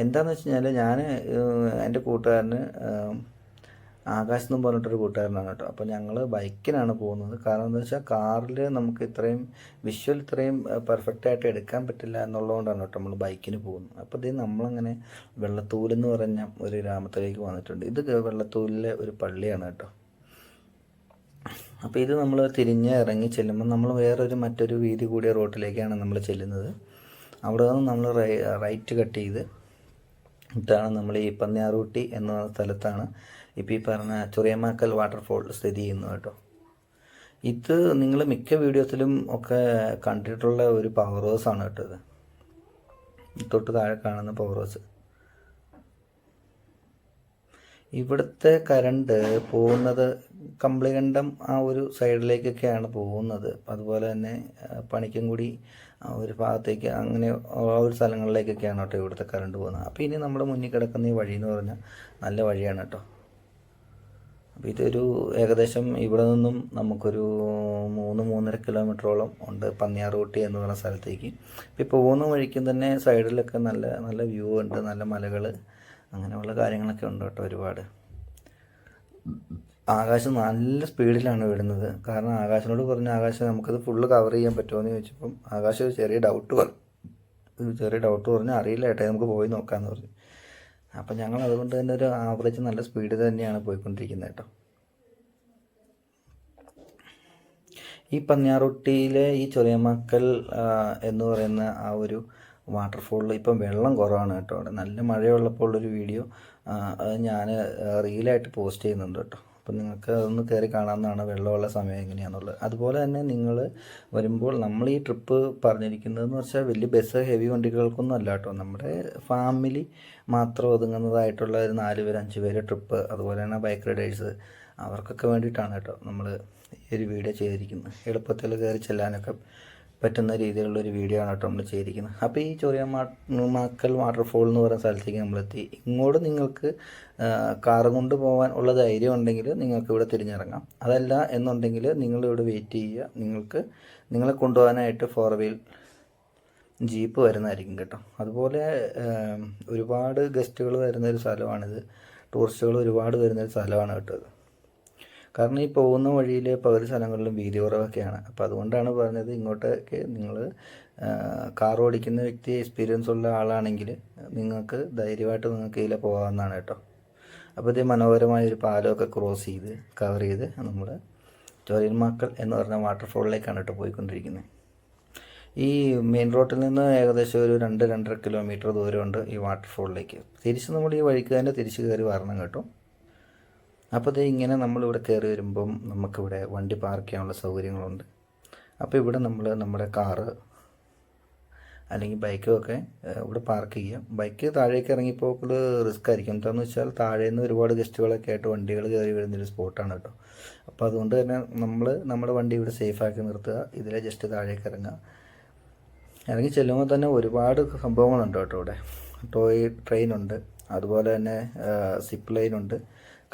എന്താണെന്ന് വെച്ച് കഴിഞ്ഞാൽ ഞാൻ എൻ്റെ കൂട്ടുകാരന് ആകാശ് എന്ന് പറഞ്ഞിട്ടൊരു കൂട്ടുകാരനാണ് കേട്ടോ. അപ്പോൾ ഞങ്ങൾ ബൈക്കിനാണ് പോകുന്നത്. കാരണം എന്താ വെച്ചാൽ കാറിൽ നമുക്ക് ഇത്രയും ഇത്രയും പെർഫെക്റ്റായിട്ട് എടുക്കാൻ പറ്റില്ല എന്നുള്ളതുകൊണ്ടാണ് കേട്ടോ നമ്മൾ ബൈക്കിന് പോകുന്നത്. അപ്പോൾ ഇത് നമ്മളങ്ങനെ വെള്ളത്തൂലെന്ന് പറഞ്ഞ ഒരു ഗ്രാമത്തിലേക്ക് വന്നിട്ടുണ്ട്. ഇത് വെള്ളത്തൂലിലെ ഒരു പള്ളിയാണ് കേട്ടോ. അപ്പോൾ ഇത് നമ്മൾ തിരിഞ്ഞ് ഇറങ്ങി ചെല്ലുമ്പോൾ നമ്മൾ മറ്റൊരു വീതി കൂടിയ റോട്ടിലേക്കാണ് നമ്മൾ ചെല്ലുന്നത്. അവിടെ നിന്ന് നമ്മൾ റൈറ്റ് കട്ട് ചെയ്ത് ഇതാണ് നമ്മൾ ഈ പന്നിയാറൂട്ടി എന്ന സ്ഥലത്താണ് ഇപ്പോൾ ഈ പറഞ്ഞ ചൊറിയമാക്കൽ വാട്ടർഫോൾ സ്ഥിതി ചെയ്യുന്നത് കേട്ടോ. ഇത് നിങ്ങൾ മിക്ക വീഡിയോസിലും ഒക്കെ കണ്ടിട്ടുള്ള ഒരു പവർ ഹൗസ് ആണ് കേട്ടോ. ഇത് തൊട്ട് താഴെ കാണുന്ന പവർ ഹൗസ്. ഇവിടുത്തെ കറണ്ട് പോകുന്നത് കമ്പിളികണ്ടം ആ ഒരു സൈഡിലേക്കൊക്കെയാണ് പോകുന്നത്. അതുപോലെ തന്നെ പണിക്കൻകുടി ആ ഒരു ഭാഗത്തേക്ക്, അങ്ങനെ ആ ഒരു സ്ഥലങ്ങളിലേക്കൊക്കെയാണ് കേട്ടോ ഇവിടുത്തെ കറണ്ട് പോകുന്നത്. അപ്പോൾ ഇനി നമ്മുടെ മുന്നിൽ കിടക്കുന്ന ഈ വഴി എന്ന് പറഞ്ഞാൽ നല്ല വഴിയാണ് കേട്ടോ. അപ്പോൾ ഇതൊരു ഏകദേശം ഇവിടെ നിന്നും നമുക്കൊരു 3-3.5 കിലോമീറ്ററോളം ഉണ്ട് പന്നിയാറൂട്ടി എന്ന് പറയുന്ന സ്ഥലത്തേക്ക്. ഇപ്പോൾ പോകുന്ന വഴിക്കും തന്നെ സൈഡിലൊക്കെ നല്ല നല്ല വ്യൂ ഉണ്ട്, നല്ല മലകൾ, അങ്ങനെയുള്ള കാര്യങ്ങളൊക്കെ ഉണ്ട് കേട്ടോ ഒരുപാട്. ആകാശം നല്ല സ്പീഡിലാണ് വിടുന്നത്. കാരണം ആകാശിനോട് പറഞ്ഞു, ആകാശം നമുക്കത് ഫുള്ള് കവർ ചെയ്യാൻ പറ്റുമോ എന്ന് ചോദിച്ചപ്പം ആകാശം ഒരു ചെറിയ ഡൗട്ട് പറഞ്ഞു, അറിയില്ല ഏട്ടാ നമുക്ക് പോയി നോക്കാമെന്ന് പറഞ്ഞു. അപ്പം ഞങ്ങൾ അതുകൊണ്ട് തന്നെ ഒരു ആവറേജ് നല്ല സ്പീഡിൽ തന്നെയാണ് പോയിക്കൊണ്ടിരിക്കുന്നത് കേട്ടോ. ഈ പന്നിയാറൂട്ടിയിലെ ഈ ചൊറിയമാക്കൽ എന്ന് പറയുന്ന ആ ഒരു വാട്ടർഫോളിൽ ഇപ്പം വെള്ളം കുറവാണ് കേട്ടോ. അവിടെ നല്ല മഴയുള്ളപ്പോൾ ഉള്ളൊരു വീഡിയോ അത് ഞാൻ റീലായിട്ട് പോസ്റ്റ് ചെയ്യുന്നുണ്ട് കേട്ടോ. അപ്പം നിങ്ങൾക്ക് അതൊന്ന് കയറി കാണാവുന്നതാണ് വെള്ളമുള്ള സമയം എങ്ങനെയാണെന്നുള്ളത്. അതുപോലെ തന്നെ നിങ്ങൾ വരുമ്പോൾ നമ്മൾ ഈ ട്രിപ്പ് പറഞ്ഞിരിക്കുന്നതെന്ന് വെച്ചാൽ വലിയ ബസ് ഹെവി വണ്ടികൾക്കൊന്നും അല്ല കേട്ടോ. നമ്മുടെ ഫാമിലി മാത്രം ഒതുങ്ങുന്നതായിട്ടുള്ള ഒരു 4 പേര് 5 പേര് ട്രിപ്പ്, അതുപോലെ തന്നെ ബൈക്ക് റൈഡേഴ്സ്, അവർക്കൊക്കെ വേണ്ടിയിട്ടാണ് കേട്ടോ നമ്മൾ ഈ ഒരു വീഡിയോ ചെയ്തിരിക്കുന്നത്. എളുപ്പത്തിൽ കയറി ചെല്ലാനൊക്കെ പറ്റുന്ന രീതിയിലുള്ളൊരു വീഡിയോ ആണ് കേട്ടോ നമ്മൾ ചെയ്തിരിക്കുന്നത്. അപ്പോൾ ഈ ചൊറിയമാക്കൽ വാട്ടർഫോൾ എന്ന് പറയുന്ന സ്ഥലത്തേക്ക് നമ്മളെത്തി. ഇങ്ങോട്ട് നിങ്ങൾക്ക് കാറ് കൊണ്ട് പോകാൻ ഉള്ള ധൈര്യം ഉണ്ടെങ്കിൽ നിങ്ങൾക്ക് ഇവിടെ തിരിഞ്ഞിറങ്ങാം. അതല്ല എന്നുണ്ടെങ്കിൽ നിങ്ങളിവിടെ വെയിറ്റ് ചെയ്യുക. നിങ്ങളെ കൊണ്ടുപോകാനായിട്ട് 4 വീൽ ജീപ്പ് വരുന്നതായിരിക്കും കേട്ടോ. അതുപോലെ ഒരുപാട് ഗസ്റ്റുകൾ വരുന്നൊരു സ്ഥലമാണിത്. ടൂറിസ്റ്റുകൾ ഒരുപാട് വരുന്നൊരു സ്ഥലമാണ് കേട്ടോ ഇത്. കാരണം ഈ പോകുന്ന വഴിയിൽ പകുതി സ്ഥലങ്ങളിലും വീതി കുറവൊക്കെയാണ്. അപ്പോൾ അതുകൊണ്ടാണ് പറഞ്ഞത്, ഇങ്ങോട്ടൊക്കെ നിങ്ങൾ കാർ ഓടിക്കുന്ന വ്യക്തി, എക്സ്പീരിയൻസ് ഉള്ള ആളാണെങ്കിൽ നിങ്ങൾക്ക് ധൈര്യമായിട്ട് നിങ്ങൾക്ക് ഇതിൽ പോകാവുന്നതാണ് കേട്ടോ. അപ്പോൾ ഇത് മനോഹരമായൊരു പാലമൊക്കെ ക്രോസ് ചെയ്ത് കവർ ചെയ്ത് നമ്മൾ ചൊറിയമാക്കൽ എന്ന് പറഞ്ഞ വാട്ടർഫോളിലേക്കാണ് കേട്ടോ പോയിക്കൊണ്ടിരിക്കുന്നത്. ഈ മെയിൻ റോഡിൽ നിന്ന് ഏകദേശം ഒരു 2-2.5 കിലോമീറ്റർ ദൂരമുണ്ട് ഈ വാട്ടർഫോളിലേക്ക്. തിരിച്ച് നമ്മൾ ഈ വഴിക്ക് തന്നെ തിരിച്ച് കയറി വരണം കേട്ടോ. അപ്പോൾ ഇത് ഇങ്ങനെ നമ്മളിവിടെ കയറി വരുമ്പം നമുക്കിവിടെ വണ്ടി പാർക്ക് ചെയ്യാനുള്ള സൗകര്യങ്ങളുണ്ട്. അപ്പോൾ ഇവിടെ നമ്മൾ നമ്മുടെ കാറ് അല്ലെങ്കിൽ ബൈക്കും ഒക്കെ ഇവിടെ പാർക്ക് ചെയ്യാം. ബൈക്ക് താഴേക്ക് ഇറങ്ങിപ്പോക്കൽ റിസ്ക് ആയിരിക്കും. എന്താണെന്ന് വെച്ചാൽ താഴെ നിന്ന് ഒരുപാട് ഗസ്റ്റുകളൊക്കെ ആയിട്ട് വണ്ടികൾ കയറി വരുന്നൊരു സ്പോട്ടാണ് കേട്ടോ. അപ്പോൾ അതുകൊണ്ട് തന്നെ നമ്മുടെ വണ്ടി ഇവിടെ സേഫാക്കി നിർത്തുക. ഇതിലെ ജസ്റ്റ് താഴേക്ക് ഇറങ്ങി ചെല്ലുമ്പോൾ തന്നെ ഒരുപാട് സംഭവങ്ങളുണ്ട് കേട്ടോ. ഇവിടെ ട്രെയിനുണ്ട്, അതുപോലെ തന്നെ സിപ്പ് ലൈനുണ്ട്,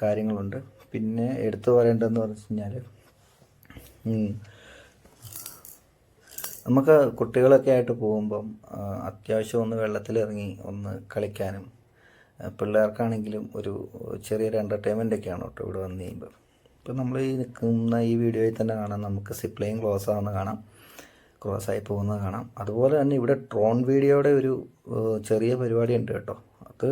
കാര്യങ്ങളുണ്ട്. പിന്നെ എടുത്തു പറയേണ്ടതെന്ന് പറഞ്ഞു കഴിഞ്ഞാൽ നമുക്ക് കുട്ടികളൊക്കെ ആയിട്ട് പോകുമ്പം അത്യാവശ്യം ഒന്ന് വെള്ളത്തിലിറങ്ങി ഒന്ന് കളിക്കാനും പിള്ളേർക്കാണെങ്കിലും ഒരു ചെറിയൊരു എൻ്റർടൈൻമെൻറ്റൊക്കെയാണ് കേട്ടോ ഇവിടെ വന്നു കഴിയുമ്പോൾ. ഇപ്പം നമ്മൾ ഈ നിൽക്കുന്ന ഈ വീഡിയോയിൽ തന്നെ കാണാം, നമുക്ക് സിപ്പ് ലൈൻ ക്രോസായി പോകുന്നത് കാണാം. അതുപോലെ തന്നെ ഇവിടെ ഡ്രോൺ വീഡിയോയുടെ ഒരു ചെറിയ പരിപാടി ഉണ്ട് കേട്ടോ. അത്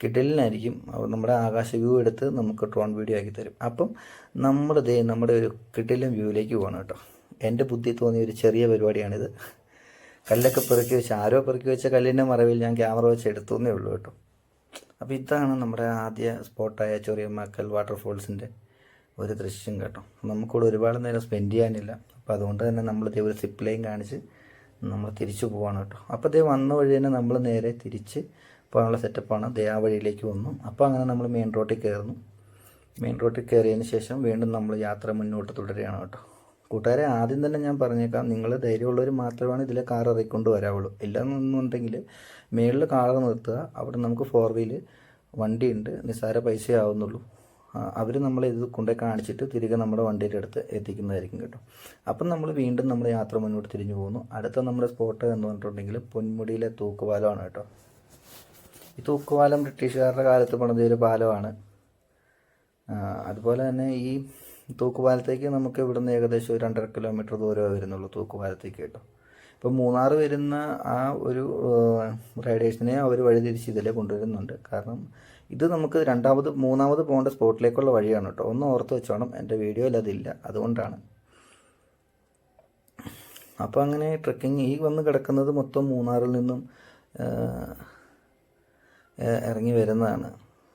കിടിലനായിരിക്കും. നമ്മുടെ ആകാശ വ്യൂ എടുത്ത് നമുക്ക് ഡ്രോൺ വീഡിയോ ആക്കി തരും. അപ്പം നമ്മുടെ ഒരു കിടിലൻ വ്യൂവിലേക്ക് പോകണം കേട്ടോ. എൻ്റെ ബുദ്ധി തോന്നിയ ഒരു ചെറിയ പരിപാടിയാണിത്. കല്ലൊക്കെ ആരോ പെറുക്കി വെച്ച കല്ലിൻ്റെ മറവിൽ ഞാൻ ക്യാമറ വെച്ച് എടുത്തേ ഉള്ളൂ കേട്ടോ. അപ്പോൾ ഇതാണ് നമ്മുടെ ആദ്യ സ്പോട്ടായ ചൊറിയമ്മാക്കൽ വാട്ടർഫോൾസിൻ്റെ ഒരു ദൃശ്യം കേട്ടോ. നമുക്കിവിടെ ഒരുപാട് നേരം സ്പെൻഡ് ചെയ്യാനില്ല. അപ്പോൾ അതുകൊണ്ട് തന്നെ നമ്മൾ ഒരു സിപ്പ് ലൈൻ കാണിച്ച് നമ്മൾ തിരിച്ചു പോവാണ് കേട്ടോ. അപ്പോൾ വന്ന വഴി തന്നെ നമ്മൾ നേരെ തിരിച്ച് പോകാനുള്ള സെറ്റപ്പാണ്. ആ വഴിയിലേക്ക് വന്നു. അപ്പോൾ അങ്ങനെ നമ്മൾ മെയിൻ റോഡിൽ കയറുന്നു. മെയിൻ റോഡിൽ കയറിയതിന് ശേഷം വീണ്ടും നമ്മൾ യാത്ര മുന്നോട്ട് തുടരുകയാണ് കേട്ടോ. കൂട്ടുകാരെ, ആദ്യം തന്നെ ഞാൻ പറഞ്ഞേക്കാം, നിങ്ങൾ ധൈര്യമുള്ളവർ മാത്രമാണ് ഇതിലെ കാർ ഇറക്കിക്കൊണ്ട് വരാവുള്ളൂ. ഇല്ലെന്നുണ്ടെങ്കിൽ മേളിൽ കാർ നിർത്തുക. അവിടെ നമുക്ക് 4 വീല് വണ്ടിയുണ്ട്, നിസ്സാര പൈസയേ ആവുന്നുള്ളൂ. അവർ നമ്മളെ ഇത് കൊണ്ടേ കാണിച്ചിട്ട് തിരികെ നമ്മുടെ വണ്ടിയുടെ അടുത്ത് എത്തിക്കുന്നതായിരിക്കും കേട്ടോ. അപ്പം നമ്മൾ വീണ്ടും നമ്മുടെ യാത്ര മുന്നോട്ട് തിരിഞ്ഞു പോകുന്നു. അടുത്ത നമ്മുടെ സ്പോട്ട് എന്ന് പറഞ്ഞിട്ടുണ്ടെങ്കിൽ പൊന്മുടിയിലെ തൂക്കുപാലമാണ് കേട്ടോ. ഈ തൂക്കുപാലം ബ്രിട്ടീഷുകാരുടെ കാലത്ത് പണിതൊരു പാലമാണ്. അതുപോലെ തന്നെ ഈ തൂക്കുപാലത്തേക്ക് നമുക്ക് ഇവിടുന്ന് ഏകദേശം 2.5 കിലോമീറ്റർ ദൂരമേ വരുന്നുള്ളൂ തൂക്കുപാലത്തേക്ക് കേട്ടോ. ഇപ്പോൾ മൂന്നാർ വരുന്ന ആ ഒരു റൈഡേഴ്സിനെ അവർ വഴിതിരിച്ച് ഇതിലേ കൊണ്ടുവരുന്നുണ്ട്. കാരണം ഇത് നമുക്ക് മൂന്നാമത് പോകേണ്ട സ്പോട്ടിലേക്കുള്ള വഴിയാണ് കേട്ടോ. ഒന്ന് ഓർത്ത് വെച്ചോണം, എൻ്റെ വീഡിയോയിൽ അതില്ല, അതുകൊണ്ടാണ്. അപ്പോൾ അങ്ങനെ ട്രെക്കിങ് ഈ വന്ന് കിടക്കുന്നത് മൊത്തം മൂന്നാറിൽ നിന്നും ഇറങ്ങി വരുന്നതാണ്.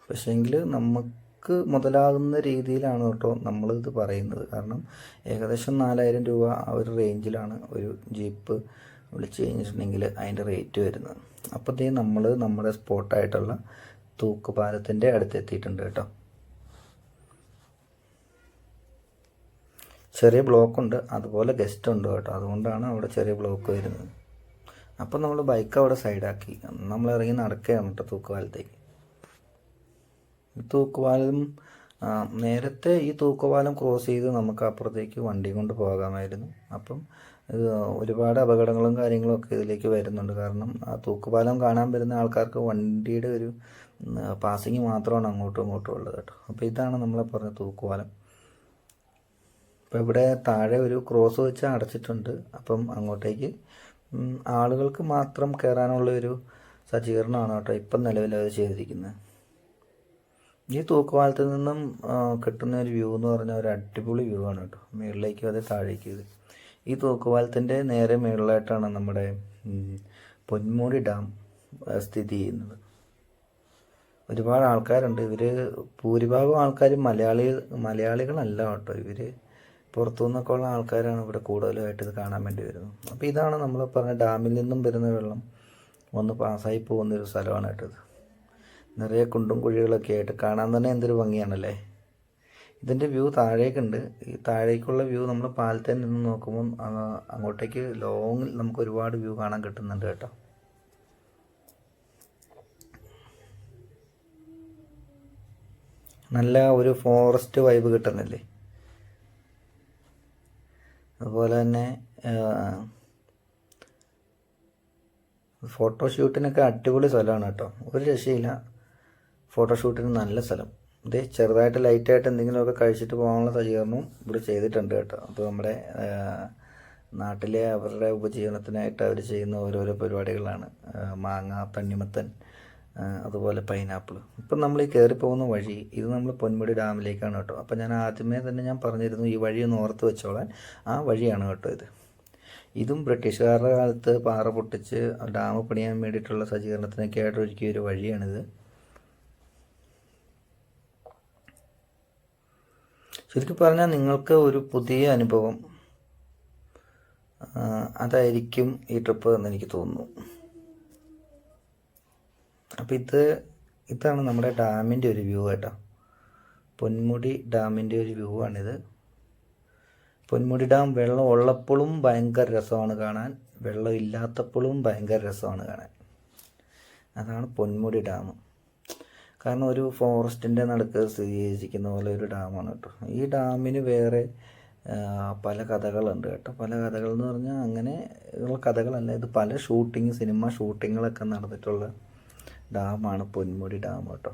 പക്ഷേങ്കിൽ നമുക്ക് മുതലാകുന്ന രീതിയിലാണ് കേട്ടോ നമ്മളിത് പറയുന്നത്. കാരണം ഏകദേശം 4000 രൂപ ആ ഒരു റേഞ്ചിലാണ് ഒരു ജീപ്പ് വിളിച്ച് കഴിഞ്ഞിട്ടുണ്ടെങ്കിൽ അതിൻ്റെ റേറ്റ് വരുന്നത്. അപ്പോൾ നമ്മൾ നമ്മുടെ സ്പോട്ടായിട്ടുള്ള തൂക്കുപാലത്തിൻ്റെ അടുത്തെത്തിയിട്ടുണ്ട് കേട്ടോ. ചെറിയ ബ്ലോക്കുണ്ട്, അതുപോലെ ഗസ്റ്റ് ഉണ്ട് കേട്ടോ. അതുകൊണ്ടാണ് അവിടെ ചെറിയ ബ്ലോക്ക് വരുന്നത്. അപ്പോൾ നമ്മൾ ബൈക്ക് അവിടെ സൈഡാക്കി നമ്മൾ ഇറങ്ങി നടക്കുകയാണ് കേട്ടോ തൂക്കുപാലത്തേക്ക്. തൂക്കുപാലം നേരത്തെ ഈ തൂക്കുപാലം ക്രോസ് ചെയ്ത് നമുക്ക് അപ്പുറത്തേക്ക് വണ്ടി കൊണ്ട് പോകാമായിരുന്നു. അപ്പം ഒരുപാട് അപകടങ്ങളും കാര്യങ്ങളും ഒക്കെ ഇതിലേക്ക് വരുന്നുണ്ട്. കാരണം ആ തൂക്കുപാലം കാണാൻ വരുന്ന ആൾക്കാർക്ക് വണ്ടിയുടെ ഒരു പാസിങ് മാത്രമാണ് അങ്ങോട്ടും ഇങ്ങോട്ടും ഉള്ളത് കേട്ടോ. അപ്പോൾ ഇതാണ് നമ്മളെ പറഞ്ഞ തൂക്കുപാലം. അപ്പോൾ ഇവിടെ താഴെ ഒരു ക്രോസ് വെച്ച് അടച്ചിട്ടുണ്ട്. അപ്പം അങ്ങോട്ടേക്ക് ആളുകൾക്ക് മാത്രം കയറാനുള്ള ഒരു സജ്ജീകരണമാണ് കേട്ടോ ഇപ്പം നിലവിൽ അത് ചെയ്തിരിക്കുന്നത്. ഈ തൂക്കുപാലത്തിൽ നിന്നും കിട്ടുന്ന ഒരു വ്യൂ എന്ന് പറഞ്ഞാൽ ഒരു അടിപൊളി വ്യൂ ആണ് കേട്ടോ. മുകളിലേക്കും അതെ താഴേക്കും ഇത്. ഈ തൂക്കുപാലത്തിൻ്റെ നേരെ മുകളിലായിട്ടാണ് നമ്മുടെ പൊന്മുടി ഡാം സ്ഥിതി ചെയ്യുന്നത്. ഒരുപാട് ആൾക്കാരുണ്ട്. ഇവർ ഭൂരിഭാഗം ആൾക്കാർ മലയാളികളല്ല കേട്ടോ. ഇവർ പുറത്തു നിന്നൊക്കെ ഉള്ള ആൾക്കാരാണ് ഇവിടെ കൂടുതലായിട്ട് ഇത് കാണാൻ വേണ്ടി വരുന്നത്. അപ്പോൾ ഇതാണ് നമ്മൾ പറഞ്ഞ ഡാമിൽ നിന്നും വരുന്ന വെള്ളം ഒന്ന് പാസ്സായി പോകുന്നൊരു സ്ഥലമാണ് കേട്ടത്. നിറയെ കുണ്ടും കുഴികളൊക്കെ ആയിട്ട് കാണാൻ തന്നെ എന്തൊരു ഭംഗിയാണല്ലേ. ഇതിൻ്റെ വ്യൂ താഴേക്കുണ്ട്. ഈ താഴേക്കുള്ള വ്യൂ നമ്മൾ പാലത്തിൽ നിന്ന് നോക്കുമ്പം അങ്ങോട്ടേക്ക് ലോങ്ങിൽ നമുക്ക് ഒരുപാട് വ്യൂ കാണാൻ കിട്ടുന്നുണ്ട് കേട്ടോ. നല്ല ഒരു ഫോറസ്റ്റ് വൈബ് കിട്ടുന്നില്ലേ. അതുപോലെ തന്നെ ഫോട്ടോഷൂട്ടിനൊക്കെ അടിപൊളി സ്ഥലമാണ് കേട്ടോ. ഒരു രക്ഷയില്ല, ഫോട്ടോഷൂട്ടിന് നല്ല സ്ഥലം. ഇത് ചെറുതായിട്ട് ലൈറ്റായിട്ട് എന്തെങ്കിലുമൊക്കെ കഴിച്ചിട്ട് പോകാനുള്ള സജ്ജീകരണവും ഇവിടെ ചെയ്തിട്ടുണ്ട് കേട്ടോ. അപ്പോൾ നമ്മുടെ നാട്ടിലെ അവരുടെ ഉപജീവനത്തിനായിട്ട് അവർ ചെയ്യുന്ന ഓരോരോ പരിപാടികളാണ്. മാങ്ങ, തണ്ണിമത്തൻ, അതുപോലെ പൈനാപ്പിൾ. ഇപ്പം നമ്മൾ ഈ കയറിപ്പോകുന്ന വഴി ഇത് നമ്മൾ പൊന്മുടി ഡാമിലേക്കാണ് കേട്ടോ. അപ്പോൾ ഞാൻ ആദ്യമേ തന്നെ പറഞ്ഞിരുന്നു ഈ വഴി ഒന്ന് ഓർത്ത് വെച്ചോളാൻ. ആ വഴിയാണ് കേട്ടോ ഇത്. ഇതും ബ്രിട്ടീഷുകാരുടെ കാലത്ത് പാറ പൊട്ടിച്ച് ഡാം പണിയാൻ വേണ്ടിയിട്ടുള്ള സജ്ജീകരണത്തിനൊക്കെ ആയിട്ട് ഒരുക്കിയ ഒരു വഴിയാണിത്. ശരിക്കും പറഞ്ഞാൽ നിങ്ങൾക്ക് ഒരു പുതിയ അനുഭവം അതായിരിക്കും ഈ ട്രിപ്പ് എന്ന് എനിക്ക് തോന്നുന്നു. അപ്പം ഇതാണ് നമ്മുടെ ഡാമിൻ്റെ ഒരു വ്യൂ കേട്ടോ. പൊന്മുടി ഡാമിൻ്റെ ഒരു വ്യൂ ആണിത്. പൊന്മുടി ഡാം വെള്ളം ഉള്ളപ്പോഴും ഭയങ്കര രസമാണ് കാണാൻ, വെള്ളം ഇല്ലാത്തപ്പോഴും ഭയങ്കര രസമാണ് കാണാൻ. അതാണ് പൊന്മുടി ഡാം. കാരണം ഒരു ഫോറസ്റ്റിൻ്റെ നടുക്ക് സ്ഥിതി ചെയ്തിരിക്കുന്ന പോലെ ഒരു ഡാമാണ് കേട്ടോ. ഈ ഡാമിന് വേറെ പല കഥകളുണ്ട് കേട്ടോ. പല കഥകൾ എന്ന് പറഞ്ഞാൽ അങ്ങനെ ഉള്ള കഥകളല്ല, ഇത് പല സിനിമ ഷൂട്ടിങ്ങുകളൊക്കെ നടന്നിട്ടുള്ള ഡാമാണ് പൊന്മുടി ഡാം കേട്ടോ.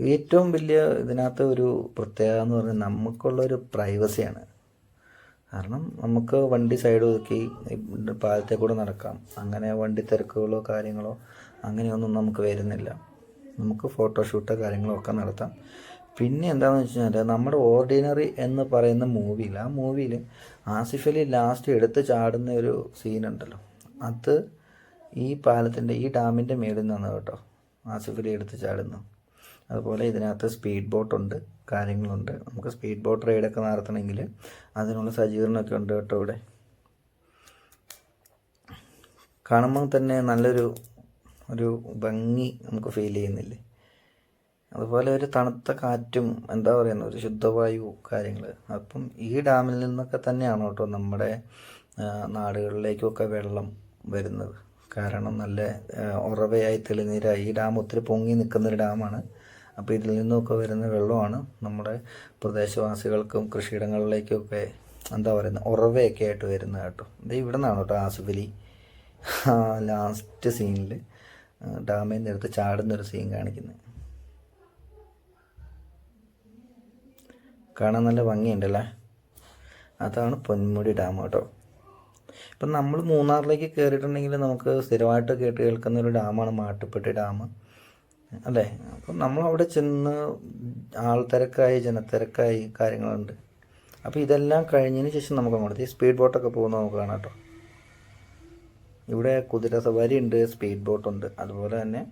ഏറ്റവും വലിയ ഇതിനകത്ത് ഒരു പ്രത്യേകത എന്ന് പറഞ്ഞാൽ നമുക്കുള്ളൊരു പ്രൈവസിയാണ്. കാരണം നമുക്ക് വണ്ടി സൈഡ് ഒതുക്കി പാലത്തെ കൂടെ നടക്കാം. അങ്ങനെ വണ്ടി തിരക്കുകളോ കാര്യങ്ങളോ അങ്ങനെയൊന്നും നമുക്ക് വരുന്നില്ല. നമുക്ക് ഫോട്ടോഷൂട്ടോ കാര്യങ്ങളോ ഒക്കെ നടത്താം. പിന്നെ എന്താണെന്ന് വെച്ച് കഴിഞ്ഞാൽ നമ്മുടെ ഓർഡിനറി എന്ന് പറയുന്ന ആ മൂവിയിൽ ആസിഫ് അലി ലാസ്റ്റ് എടുത്ത് ചാടുന്ന ഒരു സീനുണ്ടല്ലോ, അത് ഈ പാലത്തിൻ്റെ ഈ ഡാമിൻ്റെ മേളിൽ നിന്നാണ് കേട്ടോ ആസിഫ് അലി എടുത്ത് ചാടുന്നു. അതുപോലെ ഇതിനകത്ത് സ്പീഡ് ബോട്ടുണ്ട്, കാര്യങ്ങളുണ്ട്. നമുക്ക് സ്പീഡ് ബോട്ട് റൈഡൊക്കെ നടത്തണമെങ്കിൽ അതിനുള്ള സജ്ജീകരണമൊക്കെ ഉണ്ട് കേട്ടോ. ഇവിടെ കാണുമ്പോൾ തന്നെ നല്ലൊരു ഭംഗി നമുക്ക് ഫീൽ ചെയ്യുന്നില്ലേ. അതുപോലെ ഒരു തണുത്ത കാറ്റും എന്താ പറയുന്നത്, ഒരു ശുദ്ധവായു കാര്യങ്ങൾ. അപ്പം ഈ ഡാമിൽ നിന്നൊക്കെ തന്നെയാണ് കേട്ടോ നമ്മുടെ നാടുകളിലേക്കൊക്കെ വെള്ളം വരുന്നത്. കാരണം നല്ല ഉറവയായി തെളിനീരായി. ഈ ഡാം ഒത്തിരി പൊങ്ങി നിൽക്കുന്നൊരു ഡാമാണ്. അപ്പോൾ ഇതിൽ നിന്നൊക്കെ വരുന്ന വെള്ളമാണ് നമ്മുടെ പ്രദേശവാസികൾക്കും കൃഷിയിടങ്ങളിലേക്കൊക്കെ എന്താ പറയുന്നത് ഉറവയൊക്കെ ആയിട്ട് വരുന്നത് കേട്ടോ. ഇത് ഇവിടെ നിന്നാണ് കേട്ടോ ആസിഫ് അലി ലാസ്റ്റ് സീനിൽ ഡാമിൽ നിന്ന് എടുത്ത് ചാടുന്നൊരു സീൻ കാണിക്കുന്നത്. കാണാൻ നല്ല ഭംഗിയുണ്ടല്ലേ. അതാണ് പൊന്മുടി ഡാം കേട്ടോ. ഇപ്പം നമ്മൾ മൂന്നാറിലേക്ക് കയറിയിട്ടുണ്ടെങ്കിൽ നമുക്ക് സ്ഥിരമായിട്ട് കേൾക്കുന്ന ഒരു ഡാമാണ് മാട്ടുപ്പെട്ടി ഡാം അല്ലേ. അപ്പം നമ്മളവിടെ ചെന്ന് ആൾത്തിരക്കായി ജനത്തിരക്കായി കാര്യങ്ങളുണ്ട്. അപ്പോൾ ഇതെല്ലാം കഴിഞ്ഞതിന് ശേഷം നമുക്ക് അങ്ങോട്ട് സ്പീഡ് ബോട്ടൊക്കെ പോകുന്നത് നമുക്ക് കാണാം കേട്ടോ. ഇവിടെ കുതിര സവാരി ഉണ്ട്, സ്പീഡ് ബോട്ടുണ്ട്. അതുപോലെ തന്നെ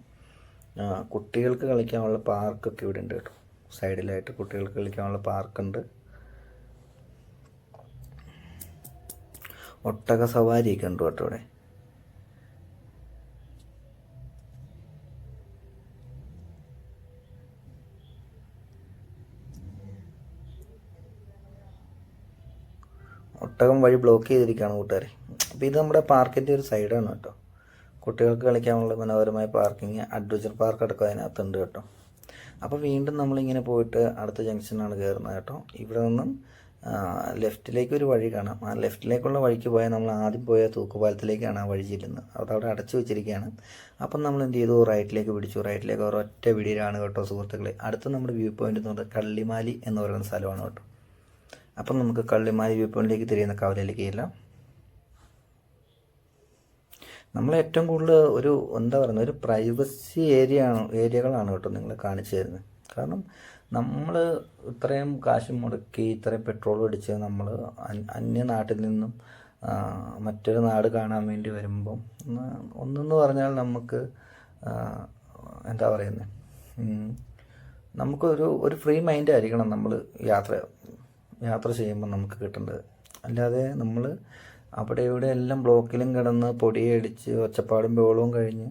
കുട്ടികൾക്ക് കളിക്കാനുള്ള പാർക്കൊക്കെ ഇവിടെ ഉണ്ട് കേട്ടോ. സൈഡിലായിട്ട് കുട്ടികൾക്ക് കളിക്കാനുള്ള പാർക്കുണ്ട്. ഒട്ടക സവാരിയൊക്കെ ഉണ്ട് കേട്ടോ ഇവിടെ. ഒട്ടകം വഴി ബ്ലോക്ക് ചെയ്തിരിക്കുകയാണ് കൂട്ടുകാരെ. അപ്പോൾ ഇത് നമ്മുടെ പാർക്കിൻ്റെ ഒരു സൈഡാണ് കേട്ടോ. കുട്ടികൾക്ക് കളിക്കാനുള്ള മനോഹരമായ പാർക്കിങ്, അഡ്വഞ്ചർ പാർക്ക് അടക്കം അതിനകത്തുണ്ട് കേട്ടോ. അപ്പോൾ വീണ്ടും നമ്മളിങ്ങനെ പോയിട്ട് അടുത്ത ജംഗ്ഷനാണ് കയറുന്നത് കേട്ടോ. ഇവിടെ നിന്നും ലെഫ്റ്റിലേക്ക് ഒരു വഴി കാണാം. ആ ലെഫ്റ്റിലേക്കുള്ള വഴിക്ക് പോയാൽ നമ്മൾ ആദ്യം പോയ തൂക്കുപാലത്തിലേക്കാണ് ആ വഴി ചെല്ലുന്നത്. അതവിടെ അടച്ചു വെച്ചിരിക്കുകയാണ്. അപ്പം നമ്മൾ എന്ത് ചെയ്തു, റൈറ്റിലേക്ക് പിടിച്ചു. റൈറ്റിലേക്ക് ഒരൊറ്റ പിടിയിലാണ് കേട്ടോ സുഹൃത്തുക്കളെ. അടുത്ത നമ്മുടെ വ്യൂ പോയിന്റ് എന്ന് പറയുന്നത് കള്ളിമാലി എന്ന് പറയുന്ന സ്ഥലമാണ് കേട്ടോ. അപ്പം നമുക്ക് കള്ളിമാലി വ്യൂ പോയിന്റിലേക്ക് തിരിയുന്ന കവലയിലേക്ക് ചെല്ലാം. നമ്മൾ ഏറ്റവും കൂടുതൽ ഒരു എന്താ പറയുന്നത് ഒരു പ്രൈവസി ഏരിയകളാണ് കേട്ടോ നിങ്ങളെ കാണിച്ചു തരുന്നത്. കാരണം നമ്മൾ ഇത്രയും കാശ് മുടക്കി ഇത്രയും പെട്രോൾ അടിച്ച് നമ്മൾ അന്യനാട്ടിൽ നിന്നും മറ്റൊരു നാട് കാണാൻ വേണ്ടി വരുമ്പം ഒന്നെന്ന് പറഞ്ഞാൽ നമുക്ക് എന്താ പറയുന്നത് നമുക്കൊരു ഫ്രീ മൈൻഡ് ആയിരിക്കണം നമ്മൾ യാത്ര ചെയ്യുമ്പോൾ നമുക്ക് കിട്ടേണ്ടത്. അല്ലാതെ നമ്മൾ അവിടെ ഇവിടെ എല്ലാം ബ്ലോക്കിലും കിടന്ന് പൊടിയടിച്ച് ഒച്ചപ്പാടും ബഹളവും കഴിഞ്ഞ്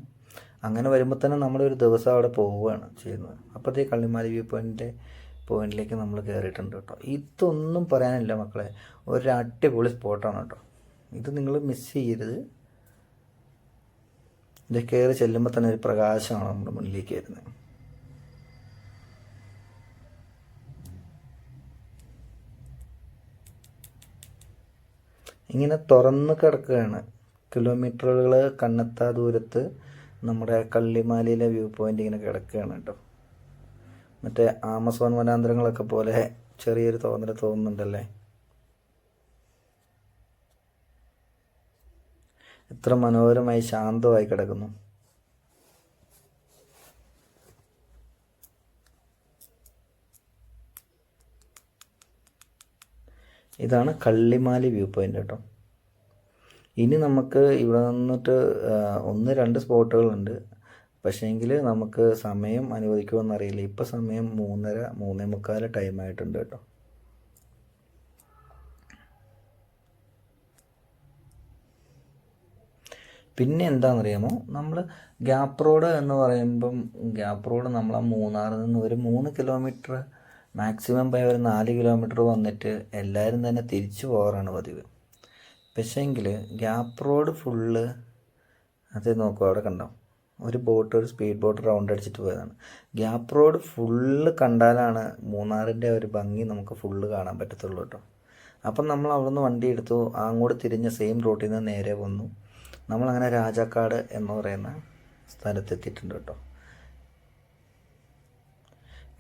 അങ്ങനെ വരുമ്പോൾ തന്നെ നമ്മളൊരു ദിവസം അവിടെ പോവുകയാണ് ചെയ്യുന്നത്. അപ്പോഴത്തേ കള്ളിമാലി വ്യൂ പോയിന്റിലേക്ക് നമ്മൾ കയറിയിട്ടുണ്ട് കേട്ടോ. ഇതൊന്നും പറയാനില്ല മക്കളെ, ഒരു അടിപൊളി സ്പോട്ടാണ് കേട്ടോ. ഇത് നിങ്ങൾ മിസ് ചെയ്യരുത്. ഇത് കയറി ചെല്ലുമ്പോൾ തന്നെ ഒരു പ്രകാശമാണ് നമ്മുടെ മുന്നിലേക്ക് വരുന്നത്. ഇങ്ങനെ തുറന്ന് കിടക്കുകയാണ്. കിലോമീറ്ററുകൾ കണ്ണെത്താ ദൂരത്ത് നമ്മുടെ കള്ളിമാലിയിലെ വ്യൂ പോയിന്റ് ഇങ്ങനെ കിടക്കുകയാണ് കേട്ടോ. മറ്റേ ആമസോൺ വനാന്തരങ്ങളൊക്കെ പോലെ ചെറിയൊരു തോന്നുന്നുണ്ടല്ലേ. എത്ര മനോഹരമായി ശാന്തമായി കിടക്കുന്നു. ഇതാണ് കള്ളിമാലി വ്യൂ പോയിൻ്റ് കേട്ടോ. ഇനി നമുക്ക് ഇവിടെ നിന്നിട്ട് 1-2 സ്പോട്ടുകളുണ്ട്. പക്ഷേങ്കിൽ നമുക്ക് സമയം അനുവദിക്കുമെന്നറിയില്ല. ഇപ്പം സമയം 3:30-3:45 ടൈമായിട്ടുണ്ട് കേട്ടോ. പിന്നെ എന്താണെന്നറിയാമോ, നമ്മൾ ഗ്യാപ്പ് റോഡ് എന്ന് പറയുമ്പം ഗ്യാപ്പ് റോഡ് നമ്മൾ ആ മൂന്നാറിൽ നിന്ന് ഒരു 3 കിലോമീറ്റർ മാക്സിമം പോയ ഒരു 4 കിലോമീറ്റർ വന്നിട്ട് എല്ലാവരും തന്നെ തിരിച്ചു പോകാറാണ് പതിവ്. പക്ഷേങ്കിൽ ഗ്യാപ്പ് റോഡ് ഫുള്ള് അത് നോക്കുക, അവിടെ കണ്ടോ ഒരു സ്പീഡ് ബോട്ട് റൗണ്ട് അടിച്ചിട്ട് പോയതാണ്. ഗ്യാപ്പ് റോഡ് ഫുള്ള് കണ്ടാലാണ് മൂന്നാറിൻ്റെ ഒരു ഭംഗി നമുക്ക് ഫുള്ള് കാണാൻ പറ്റത്തുള്ളൂ കേട്ടോ. അപ്പം നമ്മൾ അവിടെ നിന്ന് വണ്ടി എടുത്തു, അങ്ങോട്ട് തിരിഞ്ഞ സെയിം റൂട്ടിൽ നിന്ന് നേരെ വന്നു. നമ്മളങ്ങനെ രാജാക്കാട് എന്ന് പറയുന്ന സ്ഥലത്തെത്തിയിട്ടുണ്ട് കേട്ടോ.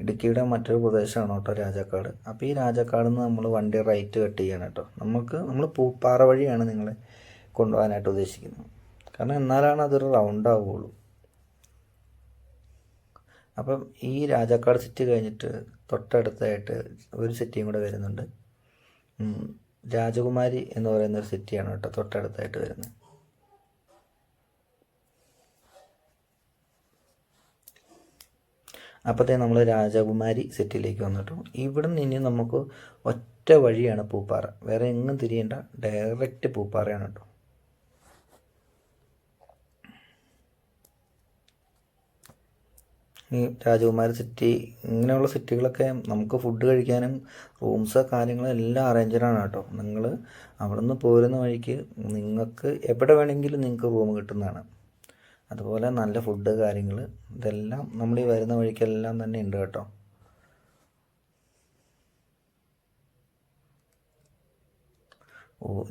ഇടുക്കിയുടെ മറ്റൊരു പ്രദേശമാണ് കേട്ടോ രാജാക്കാട്. അപ്പോൾ ഈ രാജാക്കാട് നിന്ന് നമ്മൾ വണ്ടി റൈറ്റ് കട്ട് ചെയ്യണം കേട്ടോ. നമ്മൾ പൂപ്പാറ വഴിയാണ് നിങ്ങളെ കൊണ്ടുപോകാനായിട്ട് ഉദ്ദേശിക്കുന്നത്. കാരണം എന്നാലാണ് അതൊരു റൗണ്ട് ആവുകയുള്ളൂ. അപ്പം ഈ രാജാക്കാട് സിറ്റി കഴിഞ്ഞിട്ട് തൊട്ടടുത്തായിട്ട് ഒരു സിറ്റിയും കൂടെ വരുന്നുണ്ട്. രാജകുമാരി എന്ന് പറയുന്ന ഒരു സിറ്റിയാണ് കേട്ടോ തൊട്ടടുത്തായിട്ട് വരുന്നത്. അപ്പോഴത്തേ നമ്മൾ രാജകുമാരി സിറ്റിയിലേക്ക് വന്നിട്ടു. ഇവിടെ നിന്ന് ഇനി നമുക്ക് ഒറ്റ വഴിയാണ് പൂപ്പാറ, വേറെ എങ്ങും തിരിയേണ്ട, ഡയറക്റ്റ് പൂപ്പാറയാണ് കേട്ടോ. ഈ രാജകുമാരി സിറ്റി ഇങ്ങനെയുള്ള സിറ്റികളൊക്കെ നമുക്ക് ഫുഡ് കഴിക്കാനും റൂംസ് കാര്യങ്ങളും എല്ലാം അറേഞ്ചറാണ് കേട്ടോ. നിങ്ങൾ അവിടെ നിന്ന് പോരുന്ന വഴിക്ക് നിങ്ങൾക്ക് എവിടെ വേണമെങ്കിലും നിങ്ങൾക്ക് റൂം കിട്ടുന്നതാണ്. അതുപോലെ നല്ല ഫുഡ് കാര്യങ്ങൾ ഇതെല്ലാം നമ്മൾ ഈ വരുന്ന വഴിക്കെല്ലാം തന്നെ ഉണ്ട് കേട്ടോ.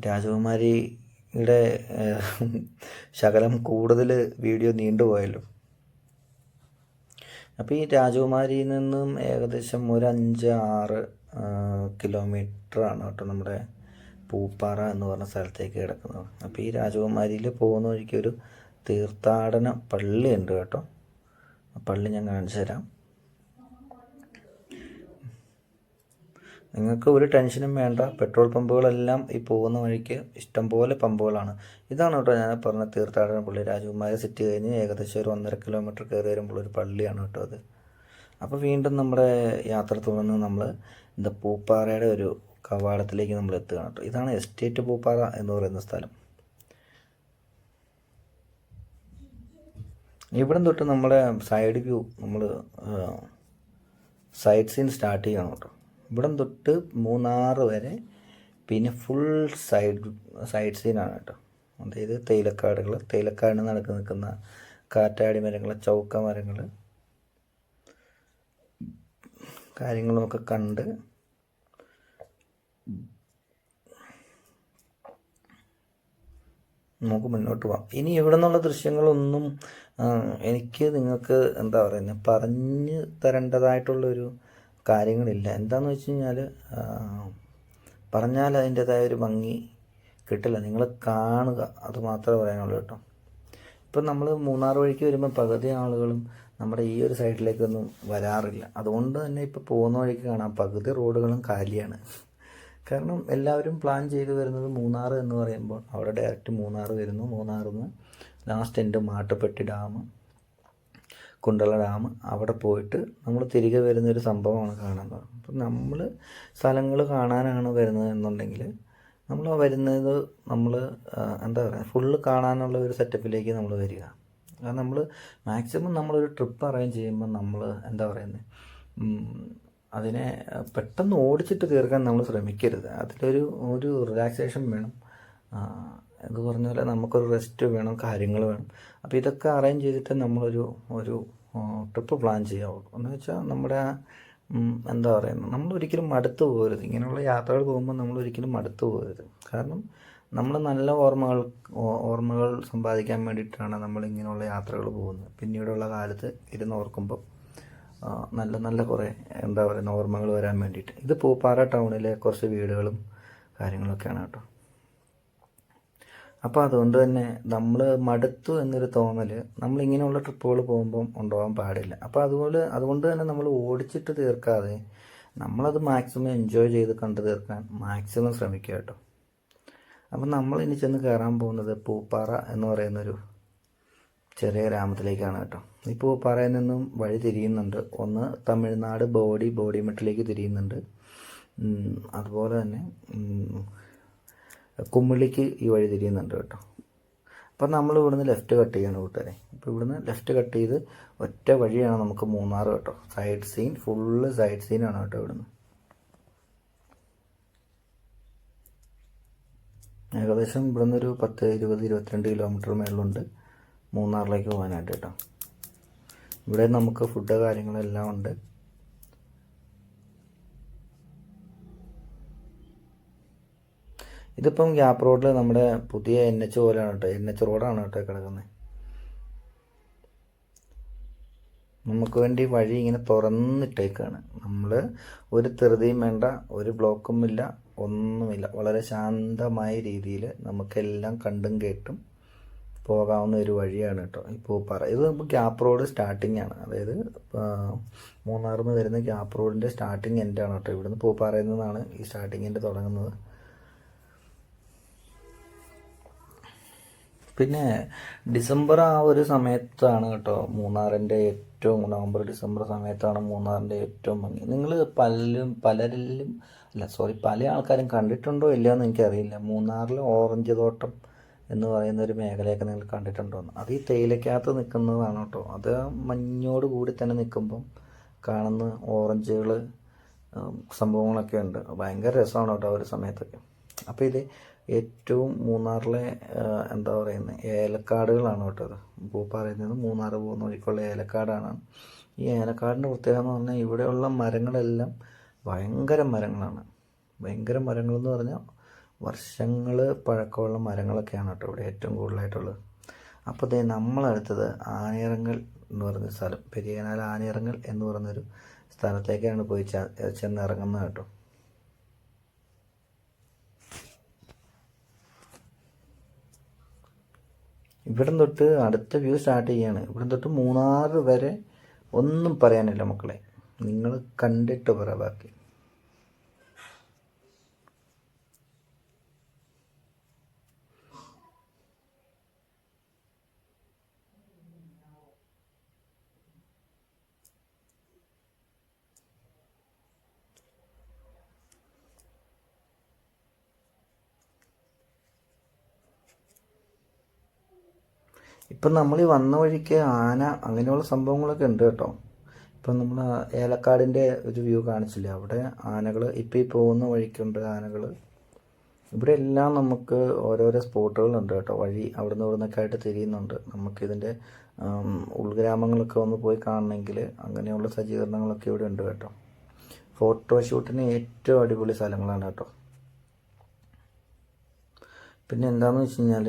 രാജകുമാരിയുടെ ശകലം കൂടുതൽ വീഡിയോ നീണ്ടുപോയല്ലോ. അപ്പോൾ ഈ രാജകുമാരിയിൽ നിന്നും ഏകദേശം ഒരു 5-6 കിലോമീറ്ററാണ് കേട്ടോ നമ്മുടെ പൂപ്പാറ എന്ന് പറഞ്ഞ സ്ഥലത്തേക്ക് കിടക്കുന്നത്. അപ്പോൾ ഈ രാജകുമാരിയിൽ പോകുന്ന വഴിക്ക് ഒരു തീർത്ഥാടന പള്ളി ഉണ്ട് കേട്ടോ. ആ പള്ളി ഞാൻ കാണിച്ചു തരാം. നിങ്ങൾക്ക് ഒരു ടെൻഷനും വേണ്ട, പെട്രോൾ പമ്പുകളെല്ലാം ഈ പോകുന്ന വഴിക്ക് ഇഷ്ടംപോലെ പമ്പുകളാണ്. ഇതാണ് കേട്ടോ ഞാൻ പറഞ്ഞ തീർത്ഥാടന പള്ളി. രാജകുമാരി സിറ്റി കഴിഞ്ഞ് ഏകദേശം ഒരു 1.5 കിലോമീറ്റർ കയറി വരുമ്പോൾ ഒരു പള്ളിയാണ് കേട്ടോ അത്. അപ്പോൾ വീണ്ടും നമ്മുടെ യാത്ര തുടർന്ന് നമ്മൾ പൂപ്പാറയുടെ ഒരു കവാടത്തിലേക്ക് നമ്മൾ എത്തുകയാണ് കേട്ടോ. ഇതാണ് എസ്റ്റേറ്റ് പൂപ്പാറ എന്ന് പറയുന്ന സ്ഥലം. ഇവിടം തൊട്ട് നമ്മുടെ സൈഡ് വ്യൂ നമ്മൾ സൈഡ് സീൻ സ്റ്റാർട്ട് ചെയ്യണം കേട്ടോ. ഇവിടം തൊട്ട് മൂന്നാറ് വരെ പിന്നെ ഫുൾ സൈഡ് സീനാണ് കേട്ടോ. അതായത് തേയിലക്കാടിന് നടക്ക് നിൽക്കുന്ന കാറ്റാടി മരങ്ങൾ, ചൗക്ക മരങ്ങൾ കാര്യങ്ങളുമൊക്കെ കണ്ട് നമുക്ക് മുന്നോട്ട് പോകാം. ഇനി ഇവിടെ നിന്നുള്ള ദൃശ്യങ്ങളൊന്നും എനിക്ക് നിങ്ങൾക്ക് എന്താ പറയുന്നത് പറഞ്ഞു തരേണ്ടതായിട്ടുള്ളൊരു കാര്യങ്ങളില്ല. എന്താണെന്ന് വെച്ച് കഴിഞ്ഞാൽ പറഞ്ഞാൽ അതിൻ്റേതായ ഒരു ഭംഗി കിട്ടില്ല. നിങ്ങൾ കാണുക, അത് മാത്രമേ പറയാനുള്ളൂ കേട്ടോ. ഇപ്പം നമ്മൾ മൂന്നാർ വഴിക്ക് വരുമ്പോൾ പകുതി ആളുകളും നമ്മുടെ ഈ ഒരു സൈഡിലേക്കൊന്നും വരാറില്ല. അതുകൊണ്ട് തന്നെ ഇപ്പോൾ പോകുന്ന വഴിക്ക് കാണാം പകുതി റോഡുകളും കാലിയാണ്. കാരണം എല്ലാവരും പ്ലാൻ ചെയ്ത് വരുന്നത് മൂന്നാർ എന്ന് പറയുമ്പോൾ അവിടെ ഡയറക്റ്റ് മൂന്നാർ വരുന്നു. മൂന്നാറിൽ നിന്ന് last end Mattupetty dam, Kundala dam, അവിടെ പോയിട്ട് നമ്മൾ തിരികെ വരുന്നൊരു സംഭവമാണ് കാണുന്നത്. അപ്പം നമ്മൾ സ്ഥലങ്ങൾ കാണാനാണ് വരുന്നത് എന്നുണ്ടെങ്കിൽ നമ്മൾ വരുന്നത് എന്താ പറയുക ഫുള്ള് കാണാനുള്ള ഒരു സെറ്റപ്പിലേക്ക് നമ്മൾ വരിക. കാരണം നമ്മൾ മാക്സിമം നമ്മളൊരു ട്രിപ്പ് അറേഞ്ച് ചെയ്യുമ്പോൾ നമ്മൾ എന്താ പറയുന്നത് അതിനെ പെട്ടെന്ന് ഓടിച്ചിട്ട് തീർക്കാൻ നമ്മൾ ശ്രമിക്കരുത്. അതിലൊരു റിലാക്സേഷൻ വേണം. എന്ന് പറഞ്ഞ പോലെ നമുക്കൊരു റെസ്റ്റ് വേണം, കാര്യങ്ങൾ വേണം. അപ്പോൾ ഇതൊക്കെ അറേഞ്ച് ചെയ്തിട്ട് നമ്മളൊരു ട്രിപ്പ് പ്ലാൻ ചെയ്യാവുള്ളൂ. എന്ന് വെച്ചാൽ നമ്മുടെ എന്താ പറയുന്നത് നമ്മളൊരിക്കലും മടുത്തു പോകരുത്. ഇങ്ങനെയുള്ള യാത്രകൾ പോകുമ്പോൾ നമ്മളൊരിക്കലും മടുത്തു പോകരുത്. കാരണം നമ്മൾ നല്ല ഓർമ്മകൾ സമ്പാദിക്കാൻ വേണ്ടിയിട്ടാണ് നമ്മൾ ഇങ്ങനെയുള്ള യാത്രകൾ പോകുന്നത്. പിന്നീടുള്ള കാലത്ത് ഇരുന്ന് ഓർക്കുമ്പോൾ നല്ല കുറേ എന്താ പറയുക ഓർമ്മകൾ വരാൻ വേണ്ടിയിട്ട്. ഇത് പൂപ്പാറ ടൗണിലെ കുറച്ച് വീടുകളും കാര്യങ്ങളൊക്കെയാണ് കേട്ടോ. അപ്പോൾ അതുകൊണ്ട് തന്നെ നമ്മൾ മടുത്തു എന്നൊരു തോന്നൽ നമ്മളിങ്ങനെയുള്ള ട്രിപ്പുകൾ പോകുമ്പം ഉണ്ടാകാൻ പാടില്ല. അപ്പോൾ അതുകൊണ്ട് തന്നെ നമ്മൾ ഓടിച്ചിട്ട് തീർക്കാതെ നമ്മളത് മാക്സിമം എൻജോയ് ചെയ്ത് കണ്ടു തീർക്കാൻ മാക്സിമം ശ്രമിക്കുക കേട്ടോ. അപ്പം നമ്മൾ ഇനി ചെന്ന് കയറാൻ പോകുന്നത് പൂപ്പാറ എന്ന് പറയുന്നൊരു ചെറിയ ഗ്രാമത്തിലേക്കാണ് കേട്ടോ. ഈ പൂപ്പാറയിൽ നിന്നും വഴി തിരിയുന്നുണ്ട്. ഒന്ന് തമിഴ്നാട് ബോഡിമെട്ടിലേക്ക് തിരിയുന്നുണ്ട്. അതുപോലെ തന്നെ കുമ്മിളിക്ക് ഈ വഴി തിരിയുന്നുണ്ട് കേട്ടോ. അപ്പം നമ്മൾ ഇവിടുന്ന് ലെഫ്റ്റ് കട്ട് ചെയ്യണം കൂട്ടുകാരെ. അപ്പോൾ ഇവിടുന്ന് ലെഫ്റ്റ് കട്ട് ചെയ്ത് ഒറ്റ വഴിയാണ് നമുക്ക് മൂന്നാർ കേട്ടോ. ഫുള്ള് സൈഡ് സീനാണ് കേട്ടോ. ഇവിടുന്ന് ഏകദേശം ഇവിടുന്ന് ഒരു 10-20-22 കിലോമീറ്റർ മേളിലുണ്ട് മൂന്നാറിലേക്ക് പോകാനായിട്ട് കേട്ടോ. ഇവിടെ നമുക്ക് ഫുഡ് കാര്യങ്ങളെല്ലാം ഉണ്ട്. ഇതിപ്പം ഗ്യാപ്പ് റോഡിൽ നമ്മുടെ പുതിയ NH പോലെയാണ് കേട്ടോ. NH റോഡാണ് കേട്ടോ കിടക്കുന്നത്. നമുക്ക് വേണ്ടി വഴി ഇങ്ങനെ തുറന്നിട്ടേക്കാണ്. നമ്മൾ ഒരു ധൃതിയും വേണ്ട, ഒരു ബ്ലോക്കും ഇല്ല, ഒന്നുമില്ല. വളരെ ശാന്തമായ രീതിയിൽ നമുക്കെല്ലാം കണ്ടും കേട്ടും പോകാവുന്ന ഒരു വഴിയാണ് കേട്ടോ ഈ പൂപ്പാറ. ഇത് നമുക്ക് ഗ്യാപ്പ് റോഡ് സ്റ്റാർട്ടിംഗ് ആണ്. അതായത് മൂന്നാറിൽ നിന്ന് വരുന്ന ഗ്യാപ്പ് റോഡിൻ്റെ സ്റ്റാർട്ടിങ് എൻഡാണ് കേട്ടോ. ഇവിടുന്ന് പൂപ്പാറയിൽ നിന്നാണ് ഈ സ്റ്റാർട്ടിങ് എൻഡ് തുടങ്ങുന്നത്. പിന്നെ ഡിസംബർ ആ ഒരു സമയത്താണ് കേട്ടോ മൂന്നാറിൻ്റെ നവംബർ ഡിസംബർ സമയത്താണ് മൂന്നാറിൻ്റെ ഏറ്റവും ഭംഗി. നിങ്ങൾ പല ആൾക്കാരും കണ്ടിട്ടുണ്ടോ ഇല്ലയോ എന്ന് എനിക്കറിയില്ല. മൂന്നാറിൽ ഓറഞ്ച് തോട്ടം എന്ന് പറയുന്ന ഒരു മേഖലയൊക്കെ നിങ്ങൾ കണ്ടിട്ടുണ്ടോ എന്ന്. അത് ഈ തേയിലക്കകത്ത് നിൽക്കുന്നതാണ് കേട്ടോ. അത് മഞ്ഞോട് കൂടി തന്നെ നിൽക്കുമ്പം കാണുന്ന ഓറഞ്ചുകൾ സംഭവങ്ങളൊക്കെ ഉണ്ട്. ഭയങ്കര രസമാണ് കേട്ടോ ഒരു സമയത്തൊക്കെ. അപ്പോൾ ഇത് ഏറ്റവും മൂന്നാറിലെ എന്താ പറയുന്നത് ഏലക്കാടുകളാണ് കേട്ടോ. അത് പൂപ്പാറയിൽ നിന്ന് മൂന്നാർ പോകുന്ന വഴിക്കുള്ള ഏലക്കാടാണ്. ഈ ഏലക്കാടിൻ്റെ പ്രത്യേകത എന്ന് പറഞ്ഞാൽ ഇവിടെയുള്ള മരങ്ങളെല്ലാം ഭയങ്കര മരങ്ങളാണ്. ഭയങ്കര മരങ്ങളെന്ന് പറഞ്ഞാൽ വർഷങ്ങൾ പഴക്കമുള്ള മരങ്ങളൊക്കെയാണ് കേട്ടോ ഇവിടെ ഏറ്റവും കൂടുതലായിട്ടുള്ളത്. അപ്പോൾ നമ്മളടുത്തത് ആനയിറങ്ങൽ എന്ന് പറയുന്ന സ്ഥലം, പെരിയനാൽ ആനയിറങ്ങൽ എന്ന് പറയുന്നൊരു സ്ഥലത്തേക്കാണ് പോയി ചെന്നിറങ്ങുന്നത് കേട്ടോ. ഇവിടെ തൊട്ട് അടുത്ത വ്യൂ സ്റ്റാർട്ട് ചെയ്യാണ്. ഇവിടെ തൊട്ട് മൂന്നാർ വരെ ഒന്നും പറയാനില്ല മക്കളെ, നിങ്ങൾ കണ്ടിട്ട് പറ ബാക്കി. ഇപ്പം നമ്മൾ ഈ വന്ന വഴിക്ക് ആന അങ്ങനെയുള്ള സംഭവങ്ങളൊക്കെ ഉണ്ട് കേട്ടോ. ഇപ്പം നമ്മൾ ഏലക്കാടിൻ്റെ ഒരു വ്യൂ കാണിച്ചില്ലേ, അവിടെ ആനകൾ ഇപ്പം ഈ പോകുന്ന വഴിക്കുണ്ട് ആനകൾ. ഇവിടെ എല്ലാം നമുക്ക് ഓരോരോ സ്പോട്ടുകളുണ്ട് കേട്ടോ. വഴി അവിടുന്ന് ഇവിടുന്നൊക്കെ ആയിട്ട് തിരിയുന്നുണ്ട്. നമുക്കിതിൻ്റെ ഉൾഗ്രാമങ്ങളൊക്കെ ഒന്ന് പോയി കാണണമെങ്കിൽ അങ്ങനെയുള്ള സജ്ജീകരണങ്ങളൊക്കെ ഇവിടെ ഉണ്ട് കേട്ടോ. ഫോട്ടോഷൂട്ടിന് ഏറ്റവും അടിപൊളി സ്ഥലങ്ങളാണ് കേട്ടോ. പിന്നെ എന്താണെന്ന് വെച്ച് കഴിഞ്ഞാൽ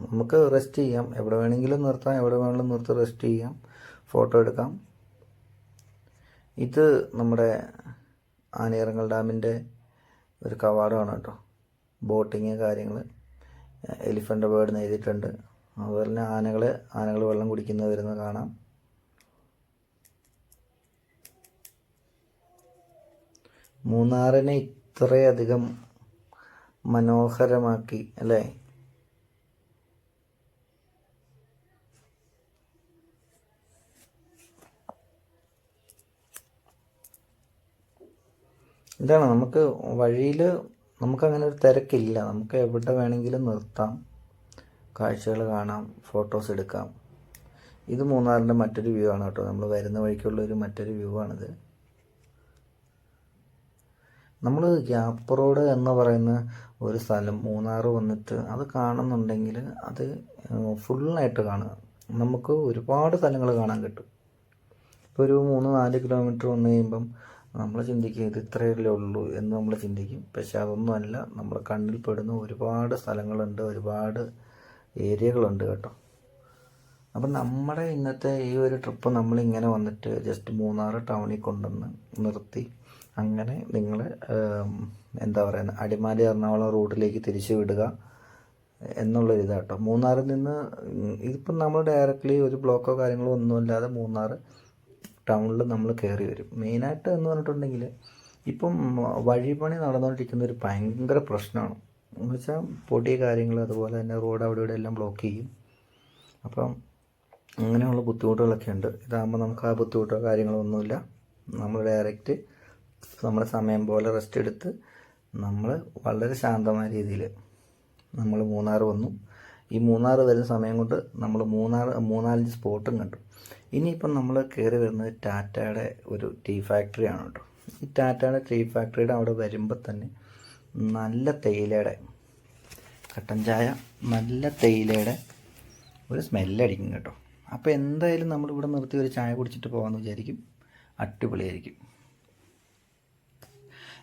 നമുക്ക് റെസ്റ്റ് ചെയ്യാം, എവിടെ വേണമെങ്കിലും നിർത്താം, എവിടെ വേണമെങ്കിലും നിർത്തി റെസ്റ്റ് ചെയ്യാം, ഫോട്ടോ എടുക്കാം. ഇത് നമ്മുടെ ആനയിറങ്ങൽ ഡാമിൻ്റെ ഒരു കവാടമാണ് കേട്ടോ. ബോട്ടിങ് കാര്യങ്ങൾ, എലിഫൻ്റ് ബേർഡ് എഴുതിയിട്ടുണ്ട്. അതുപോലെ തന്നെ ആനകൾ വെള്ളം കുടിക്കുന്നത് വരുന്നത് കാണാം. മൂന്നാറിനെ ഇത്രയധികം മനോഹരമാക്കി അല്ലേ. ഇതാണ് നമുക്ക് വഴിയിൽ നമുക്കങ്ങനെ ഒരു തിരക്കില്ല. നമുക്ക് എവിടെ വേണമെങ്കിലും നിർത്താം, കാഴ്ചകൾ കാണാം, ഫോട്ടോസ് എടുക്കാം. ഇത് മൂന്നാറിൻ്റെ മറ്റൊരു വ്യൂ ആണ് കേട്ടോ. നമ്മൾ വരുന്ന വഴിക്കുള്ളൊരു മറ്റൊരു വ്യൂ ആണിത്. നമ്മൾ ഗ്യാപ്പ് റോഡ് എന്ന് പറയുന്ന ഒരു സ്ഥലം മൂന്നാർ വന്നിട്ട് അത് കാണുന്നുണ്ടെങ്കിൽ അത് ഫുള്ളായിട്ട് കാണുക. നമുക്ക് ഒരുപാട് സ്ഥലങ്ങൾ കാണാൻ കിട്ടും. ഇപ്പോൾ ഒരു 3-4 കിലോമീറ്റർ വന്നു കഴിയുമ്പം നമ്മൾ ചിന്തിക്കും ഇത് ഇത്രയല്ലേ ഉള്ളൂ എന്ന് നമ്മൾ ചിന്തിക്കും. പക്ഷെ അതൊന്നുമല്ല, നമ്മുടെ കണ്ണിൽ പെടുന്ന ഒരുപാട് സ്ഥലങ്ങളുണ്ട്, ഒരുപാട് ഏരിയകളുണ്ട് കേട്ടോ. അപ്പം നമ്മുടെ ഇന്നത്തെ ഈ ഒരു ട്രിപ്പ് നമ്മളിങ്ങനെ വന്നിട്ട് ജസ്റ്റ് മൂന്നാർ ടൗണിൽ കൊണ്ടുവന്ന് നിർത്തി അങ്ങനെ നിങ്ങൾ എന്താ പറയുന്നത് അടിമാലി എറണാകുളം റൂട്ടിലേക്ക് തിരിച്ചു വിടുക എന്നുള്ളൊരിതാട്ടോ. മൂന്നാറിൽ നിന്ന് ഇതിപ്പം നമ്മൾ ഡയറക്റ്റ്ലി ഒരു ബ്ലോക്കോ കാര്യങ്ങളോ ഒന്നുമില്ലാതെ മൂന്നാർ ടൗണിൽ നമ്മൾ കയറി വരും. മെയിനായിട്ട് എന്ന് പറഞ്ഞിട്ടുണ്ടെങ്കിൽ ഇപ്പം വഴിപണി നടന്നുകൊണ്ടിരിക്കുന്ന ഒരു ഭയങ്കര പ്രശ്നമാണ്. എന്ന് വെച്ചാൽ പൊടി കാര്യങ്ങൾ, അതുപോലെ തന്നെ റോഡ് അവിടെ ഇവിടെ എല്ലാം ബ്ലോക്ക് ചെയ്യും. അപ്പം അങ്ങനെയുള്ള ബുദ്ധിമുട്ടുകളൊക്കെ ഉണ്ട്. ഇതാകുമ്പോൾ നമുക്ക് ആ ബുദ്ധിമുട്ടോ കാര്യങ്ങളോ ഒന്നുമില്ല. നമ്മൾ ഡയറക്റ്റ് നമ്മുടെ സമയം പോലെ റെസ്റ്റ് എടുത്ത് നമ്മൾ വളരെ ശാന്തമായ രീതിയിൽ നമ്മൾ മൂന്നാർ വന്നു. ഈ മൂന്നാർ വരുന്ന സമയം കൊണ്ട് നമ്മൾ മൂന്നാലഞ്ച് സ്പോട്ടും കണ്ടു. ഇനിയിപ്പം നമ്മൾ കയറി വരുന്നത് ടാറ്റയുടെ ഒരു ടീ ഫാക്ടറിയാണ് കേട്ടോ. ഈ ടാറ്റയുടെ ടീ ഫാക്ടറിയുടെ അവിടെ വരുമ്പോൾ തന്നെ നല്ല തേയിലയുടെ കട്ടൻ ചായ, നല്ല തേയിലയുടെ ഒരു സ്മെല്ലടിക്കും കേട്ടോ. അപ്പോൾ എന്തായാലും നമ്മളിവിടെ നിർത്തി ഒരു ചായ കുടിച്ചിട്ട് പോകാമെന്ന് വിചാരിക്കും. അടിപൊളിയായിരിക്കും.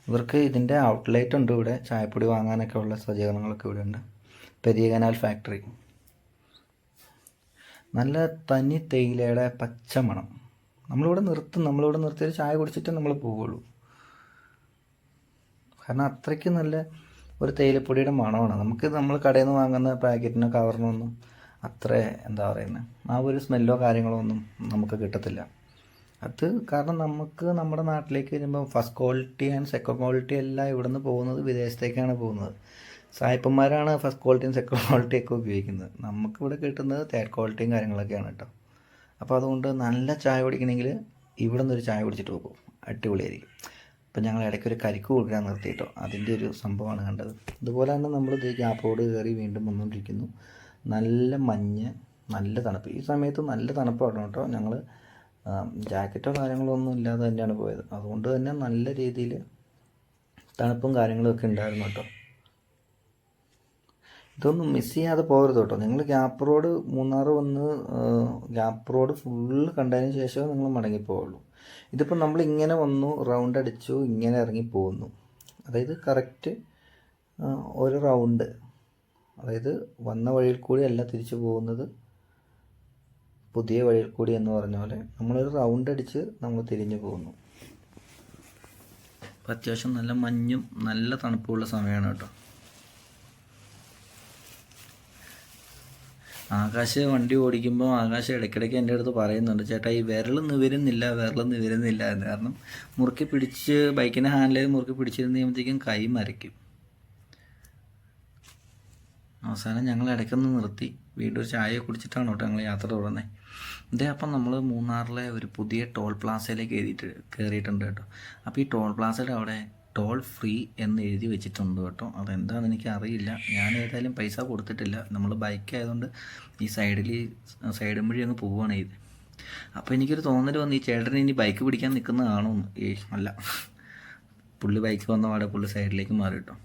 ഇവർക്ക് ഇതിൻ്റെ ഔട്ട്ലെറ്റ് ഉണ്ട് ഇവിടെ, ചായപ്പൊടി വാങ്ങാനൊക്കെ ഉള്ള സജ്ജീകരണങ്ങളൊക്കെ ഇവിടെ ഉണ്ട്. പെരിയ കനാൽ ഫാക്ടറി, നല്ല തനി തേയിലയുടെ പച്ച മണം. നമ്മളിവിടെ നിർത്തി ഒരു ചായ കുടിച്ചിട്ട് നമ്മൾ പോവുള്ളൂ. കാരണം അത്രയ്ക്ക് നല്ല ഒരു തേയിലപ്പൊടിയുടെ മണമാണ്. നമ്മൾ കടയിൽ നിന്ന് വാങ്ങുന്ന പാക്കറ്റിനോ കവറിനൊന്നും അത്ര എന്താ പറയുന്നത് ആ ഒരു സ്മെല്ലോ കാര്യങ്ങളോ ഒന്നും നമുക്ക് കിട്ടത്തില്ല. അത് കാരണം നമുക്ക് നമ്മുടെ നാട്ടിലേക്ക് വരുമ്പോൾ first quality and second quality എല്ലാം ഇവിടെ നിന്ന് പോകുന്നത് വിദേശത്തേക്കാണ് പോകുന്നത്. സായിപ്പന്മാരാണ് ഫസ്റ്റ് ക്വാളിറ്റിയും സെക്കൻഡ് ക്വാളിറ്റിയൊക്കെ ഉപയോഗിക്കുന്നത്. നമുക്കിവിടെ കിട്ടുന്നത് തേർഡ് ക്വാളിറ്റിയും കാര്യങ്ങളൊക്കെയാണ് കേട്ടോ. അപ്പോൾ അതുകൊണ്ട് നല്ല ചായ കുടിക്കണമെങ്കിൽ ഇവിടെ നിന്നൊരു ചായ കുടിച്ചിട്ട് പോകും, അടിപൊളിയായിരിക്കും. ഇപ്പം ഞങ്ങൾ ഇടയ്ക്കൊരു കരിക്ക് കൊടുക്കാൻ നിർത്തി കേട്ടോ. അതിൻ്റെ ഒരു സംഭവമാണ് കണ്ടത്. അതുപോലെ തന്നെ നമ്മൾ ഗ്യാപ്പ് റോഡ് കയറി വീണ്ടും വന്നുകൊണ്ടിരിക്കുന്നു. നല്ല മഞ്ഞ്, നല്ല തണുപ്പ്. ഈ സമയത്ത് നല്ല തണുപ്പാണ് കേട്ടോ. ഞങ്ങൾ ജാക്കറ്റോ കാര്യങ്ങളോ ഒന്നും ഇല്ലാതെ തന്നെയാണ് പോയത്. അതുകൊണ്ട് തന്നെ നല്ല രീതിയിൽ തണുപ്പും കാര്യങ്ങളും ഒക്കെ ഉണ്ടായിരുന്നു കേട്ടോ. ഇതൊന്നും മിസ് ചെയ്യാതെ പോകരുത് കേട്ടോ. നിങ്ങൾ ഗ്യാപ്പ് റോഡ് മൂന്നാർ വന്ന് ഗ്യാപ്പ് റോഡ് ഫുള്ള് കണ്ടതിന് ശേഷമേ നിങ്ങൾ മടങ്ങിപ്പോവുള്ളൂ. ഇതിപ്പോൾ നമ്മൾ ഇങ്ങനെ വന്നു, റൗണ്ട് അടിച്ചു, ഇങ്ങനെ ഇറങ്ങി പോകുന്നു. അതായത് കറക്റ്റ് ഒരു റൗണ്ട്, അതായത് വന്ന വഴിയിൽ കൂടി അല്ല തിരിച്ചു പോകുന്നത്, പുതിയ വഴിയിൽ കൂടി എന്ന് പറഞ്ഞ പോലെ നമ്മളൊരു റൗണ്ട് അടിച്ച് നമ്മൾ തിരിഞ്ഞു പോകുന്നു. അപ്പോൾ അത്യാവശ്യം നല്ല മഞ്ഞും നല്ല തണുപ്പുള്ള സമയമാണ് കേട്ടോ. ആകാശ് വണ്ടി ഓടിക്കുമ്പോൾ ആകാശ് ഇടയ്ക്കിടയ്ക്ക് എൻ്റെ അടുത്ത് പറയുന്നുണ്ട്, ചേട്ടാ ഈ വിരൽ നിവരുന്നില്ല എന്ന്. കാരണം മുറുക്കി പിടിച്ച് ബൈക്കിൻ്റെ ഹാൻഡിൽ മുറുക്കി പിടിച്ചിരുന്ന് കഴിയുമ്പോഴത്തേക്കും കൈ മരയ്ക്കും. അവസാനം ഞങ്ങൾ ഇടയ്ക്കൊന്ന് നിർത്തി വീണ്ടും ഒരു ചായ കുടിച്ചിട്ടാണ് കേട്ടോ ഞങ്ങൾ യാത്ര തുടർന്നത്. അപ്പം നമ്മൾ മൂന്നാറിലെ ഒരു പുതിയ ടോൾ പ്ലാസയിലേക്ക് കയറിയിട്ടുണ്ട് കേട്ടോ. അപ്പോൾ ഈ ടോൾ പ്ലാസയുടെ അവിടെ ടോൾ ഫ്രീ എന്ന് എഴുതി വെച്ചിട്ടുണ്ട് കേട്ടോ. അതെന്താണെന്ന് എനിക്ക് അറിയില്ല. ഞാൻ ഏതായാലും പൈസ കൊടുത്തിട്ടില്ല. നമ്മൾ ബൈക്ക് ആയതുകൊണ്ട് ഈ സൈഡും വഴി അങ്ങ് പോവുകയാണ് ഇത്. അപ്പോൾ എനിക്കൊരു തോന്നൽ വന്നു, ഈ ചേട്ടൻ ഇനി ബൈക്ക് പിടിക്കാൻ നിൽക്കുന്നതാണോ എന്ന്. അല്ല, പുള്ളി ബൈക്ക് വന്ന പാടെ പുള്ളി സൈഡിലേക്ക് മാറി കേട്ടോ.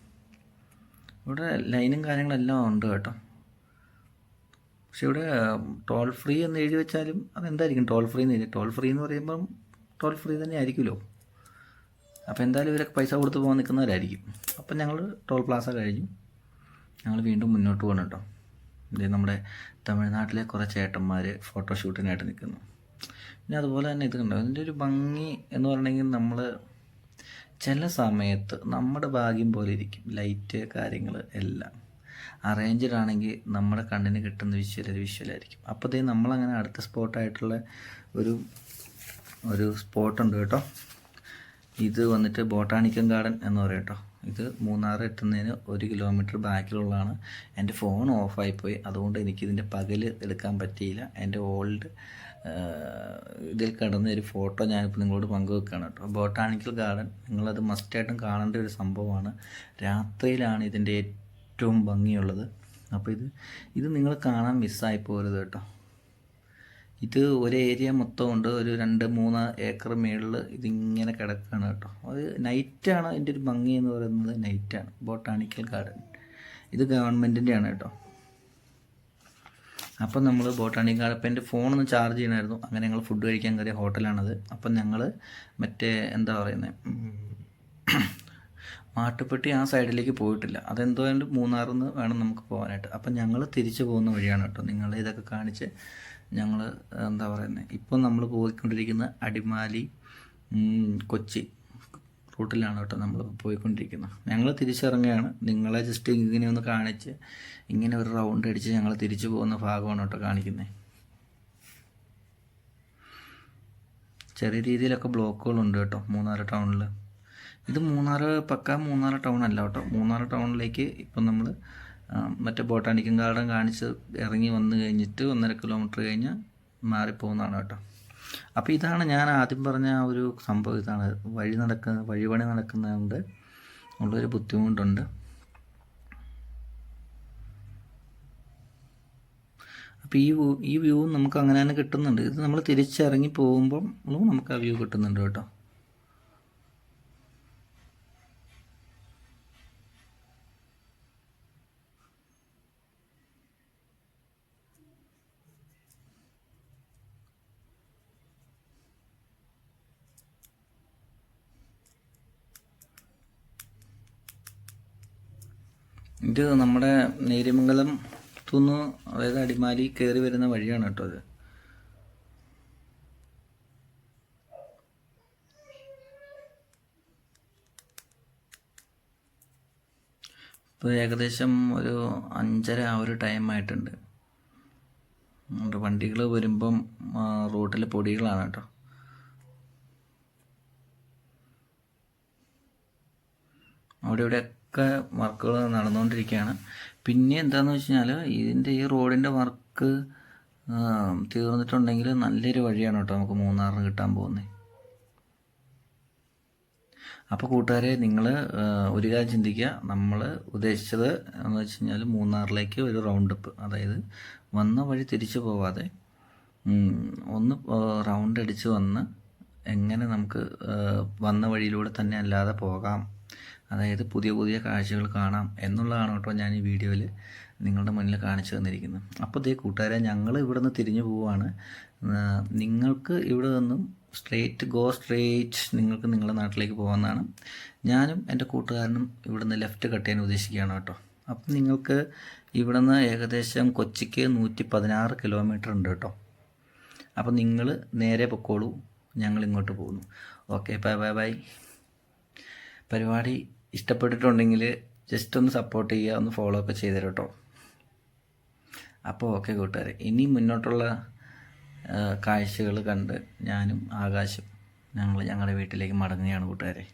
ഇവിടെ ലൈനും കാര്യങ്ങളെല്ലാം ഉണ്ട് കേട്ടോ. പക്ഷെ ഇവിടെ ടോൾ ഫ്രീ എന്ന് എഴുതി വെച്ചാലും അതെന്തായിരിക്കും ടോൾ ഫ്രീ എന്ന് പറയുമ്പം ടോൾ ഫ്രീ തന്നെ ആയിരിക്കുമല്ലോ. അപ്പോൾ എന്തായാലും ഇവരൊക്കെ പൈസ കൊടുത്ത് പോകാൻ നിൽക്കുന്നവരായിരിക്കും. അപ്പം ഞങ്ങൾ ടോൾ പ്ലാസ കഴിഞ്ഞു, ഞങ്ങൾ വീണ്ടും മുന്നോട്ട് പോകണം കേട്ടോ. ഇത് നമ്മുടെ തമിഴ്നാട്ടിലെ കുറേ ചേട്ടന്മാർ ഫോട്ടോഷൂട്ടിനായിട്ട് നിൽക്കുന്നു. പിന്നെ അതുപോലെ തന്നെ ഇത് കണ്ടോ, അതിൻ്റെ ഒരു ഭംഗി എന്ന് പറഞ്ഞെങ്കിൽ നമ്മൾ ചില സമയത്ത് നമ്മുടെ ഭാഗ്യം പോലെ ഇരിക്കും. ലൈറ്റ് കാര്യങ്ങൾ എല്ലാം അറേഞ്ച്ഡ് ആണെങ്കിൽ നമ്മുടെ കണ്ണിന് കിട്ടുന്ന വിഷ്വലായിരിക്കും. അപ്പോൾ നമ്മളങ്ങനെ അടുത്ത സ്പോട്ടായിട്ടുള്ള ഒരു സ്പോട്ടുണ്ട് കേട്ടോ. ഇത് വന്നിട്ട് ബോട്ടാണിക്കൽ ഗാർഡൻ എന്ന് പറയും കേട്ടോ. ഇത് മൂന്നാർ എത്തുന്നതിന് 1 കിലോമീറ്റർ ബാക്കിലുള്ളതാണ്. എൻ്റെ ഫോൺ ഓഫായിപ്പോയി, അതുകൊണ്ട് എനിക്കിതിൻ്റെ പകൽ എടുക്കാൻ പറ്റിയില്ല. എൻ്റെ ഓൾഡ് ഇതിൽ കിടന്ന ഒരു ഫോട്ടോ ഞാനിപ്പോൾ നിങ്ങളോട് പങ്കുവെക്കുകയാണ് കേട്ടോ. ബോട്ടാണിക്കൽ ഗാർഡൻ നിങ്ങളത് മസ്റ്റായിട്ടും കാണേണ്ട ഒരു സംഭവമാണ്. രാത്രിയിലാണ് ഇതിൻ്റെ ഏറ്റവും ഭംഗിയുള്ളത്. അപ്പോൾ ഇത് നിങ്ങൾ കാണാൻ മിസ്സായി പോകരുത് കേട്ടോ. ഇത് ഒരു ഏരിയ മൊത്തം ഉണ്ട്, ഒരു 2-3 ഏക്കർ മേളിൽ ഇതിങ്ങനെ കിടക്കുകയാണ് കേട്ടോ. അത് നൈറ്റാണ് അതിൻ്റെ ഒരു ഭംഗി എന്ന് പറയുന്നത്, നൈറ്റാണ്. ബോട്ടാണിക്കൽ ഗാർഡൻ ഇത് ഗവൺമെൻറ്റിൻ്റെയാണ് കേട്ടോ. അപ്പം നമ്മൾ ബോട്ടാണിക്കൽ ഗാർഡൻ, അപ്പം എൻ്റെ ഫോണൊന്ന് ചാർജ് ചെയ്യണമായിരുന്നു. അങ്ങനെ ഞങ്ങൾ ഫുഡ് കഴിക്കാൻ കയറിയ ഹോട്ടലാണത്. അപ്പം ഞങ്ങൾ മറ്റേ എന്താ പറയുന്നത് മാട്ടുപ്പെട്ടി ആ സൈഡിലേക്ക് പോയിട്ടില്ല. അതെന്തുകൊണ്ട് മൂന്നാറിൽ നിന്ന് വേണം നമുക്ക് പോകാനായിട്ട്. അപ്പം ഞങ്ങൾ തിരിച്ചു പോകുന്ന വഴിയാണ് കേട്ടോ. നിങ്ങളെ ഇതൊക്കെ കാണിച്ച് ഞങ്ങൾ എന്താ പറയുന്നത്, ഇപ്പം നമ്മൾ പോയിക്കൊണ്ടിരിക്കുന്ന അടിമാലി കൊച്ചി റൂട്ടിലാണ് കേട്ടോ നമ്മൾ പോയിക്കൊണ്ടിരിക്കുന്നത്. ഞങ്ങൾ തിരിച്ചിറങ്ങുകയാണ്. നിങ്ങളെ ജസ്റ്റ് ഇങ്ങനെ ഒന്ന് കാണിച്ച് ഇങ്ങനെ ഒരു റൗണ്ട് അടിച്ച് ഞങ്ങൾ തിരിച്ചു പോകുന്ന ഭാഗമാണ് കേട്ടോ കാണിക്കുന്നത്. ചെറിയ രീതിയിലൊക്കെ ബ്ലോക്കുകളുണ്ട് കേട്ടോ മൂന്നാർ ടൗണിൽ. ഇത് മൂന്നാർ ടൗൺ അല്ല കേട്ടോ. മൂന്നാർ ടൗണിലേക്ക് ഇപ്പം നമ്മൾ മറ്റേ ബോട്ടാണിക്കൽ ഗാർഡൻ കാണിച്ച് ഇറങ്ങി വന്നു കഴിഞ്ഞിട്ട് 1.5 കിലോമീറ്റർ കഴിഞ്ഞ് മാറിപ്പോകുന്നതാണ് കേട്ടോ. അപ്പോൾ ഇതാണ് ഞാൻ ആദ്യം പറഞ്ഞ ആ ഒരു സംഭവം. ഇതാണ് വഴിപണി നടക്കുന്നതുകൊണ്ട് ഉള്ളൊരു ബുദ്ധിമുട്ടുണ്ട്. അപ്പോൾ ഈ വ്യൂ നമുക്ക് അങ്ങനെ തന്നെ കിട്ടുന്നുണ്ട്. ഇത് നമ്മൾ തിരിച്ചിറങ്ങി പോകുമ്പം നമുക്ക് ആ വ്യൂ കിട്ടുന്നുണ്ട് കേട്ടോ. ഇത് നമ്മുടെ നേര്യമംഗലം തുന്ന്, അതായത് അടിമാലി കയറി വരുന്ന വഴിയാണ് കേട്ടോ ഇത്. ഇപ്പോൾ ഏകദേശം ഒരു 5:30 ആ ഒരു ടൈം ആയിട്ടുണ്ട്. വണ്ടികൾ വരുമ്പം റോഡിൽ പൊടികളാണ് കേട്ടോ. അവിടെ ഇവിടെയൊക്കെ വർക്കുകൾ നടന്നുകൊണ്ടിരിക്കുകയാണ്. പിന്നെ എന്താണെന്ന് വെച്ച് കഴിഞ്ഞാൽ ഇതിൻ്റെ ഈ റോഡിൻ്റെ വർക്ക് തീർന്നിട്ടുണ്ടെങ്കിൽ നല്ലൊരു വഴിയാണ് കേട്ടോ നമുക്ക് മൂന്നാറിന് കിട്ടാൻ പോകുന്നത്. അപ്പോൾ കൂട്ടുകാരെ, നിങ്ങൾ ഒരു കാര്യം ചിന്തിക്കുക. നമ്മൾ ഉദ്ദേശിച്ചത് എന്ന് വെച്ച് കഴിഞ്ഞാൽ മൂന്നാറിലേക്ക് ഒരു റൗണ്ട് അപ്പ്, അതായത് വന്ന വഴി തിരിച്ചു പോവാതെ ഒന്ന് റൗണ്ട് അടിച്ച് വന്ന് എങ്ങനെ നമുക്ക് വന്ന വഴിയിലൂടെ തന്നെ അല്ലാതെ പോകാം, അതായത് പുതിയ പുതിയ കാഴ്ചകൾ കാണാം എന്നുള്ളതാണ് കേട്ടോ ഞാൻ ഈ വീഡിയോയിൽ നിങ്ങളുടെ മുന്നിൽ കാണിച്ചു തന്നിരിക്കുന്നത്. അപ്പോൾ ഇതേ കൂട്ടുകാരെ, ഞങ്ങൾ ഇവിടെ നിന്ന് തിരിഞ്ഞു പോവുകയാണ്. നിങ്ങൾക്ക് ഇവിടെ നിന്നും സ്ട്രേറ്റ് നിങ്ങൾക്ക് നിങ്ങളുടെ നാട്ടിലേക്ക് പോകാവുന്നതാണ്. ഞാനും എൻ്റെ കൂട്ടുകാരനും ഇവിടെ നിന്ന് ലെഫ്റ്റ് കട്ട് ചെയ്യാൻ ഉദ്ദേശിക്കുകയാണ് കേട്ടോ. അപ്പം നിങ്ങൾക്ക് ഇവിടെ നിന്ന് ഏകദേശം കൊച്ചിക്ക് 116 കിലോമീറ്റർ ഉണ്ട് കേട്ടോ. അപ്പം നിങ്ങൾ നേരെ പൊക്കോളൂ, ഞങ്ങൾ ഇങ്ങോട്ട് പോകുന്നു. Okay, bye. പരിപാടി ഇഷ്ടപ്പെട്ടിട്ടുണ്ടെങ്കിൽ ജസ്റ്റ് ഒന്ന് സപ്പോർട്ട് ചെയ്യുക, ഒന്ന് ഫോളോ ഒക്കെ ചെയ്തു തരാം കേട്ടോ. അപ്പോൾ ഓക്കെ കൂട്ടുകാരെ, ഇനി മുന്നോട്ടുള്ള കാഴ്ചകൾ കണ്ട് ഞാനും ആകാശം ഞങ്ങളുടെ വീട്ടിലേക്ക് മടങ്ങുകയാണ് കൂട്ടുകാരെ.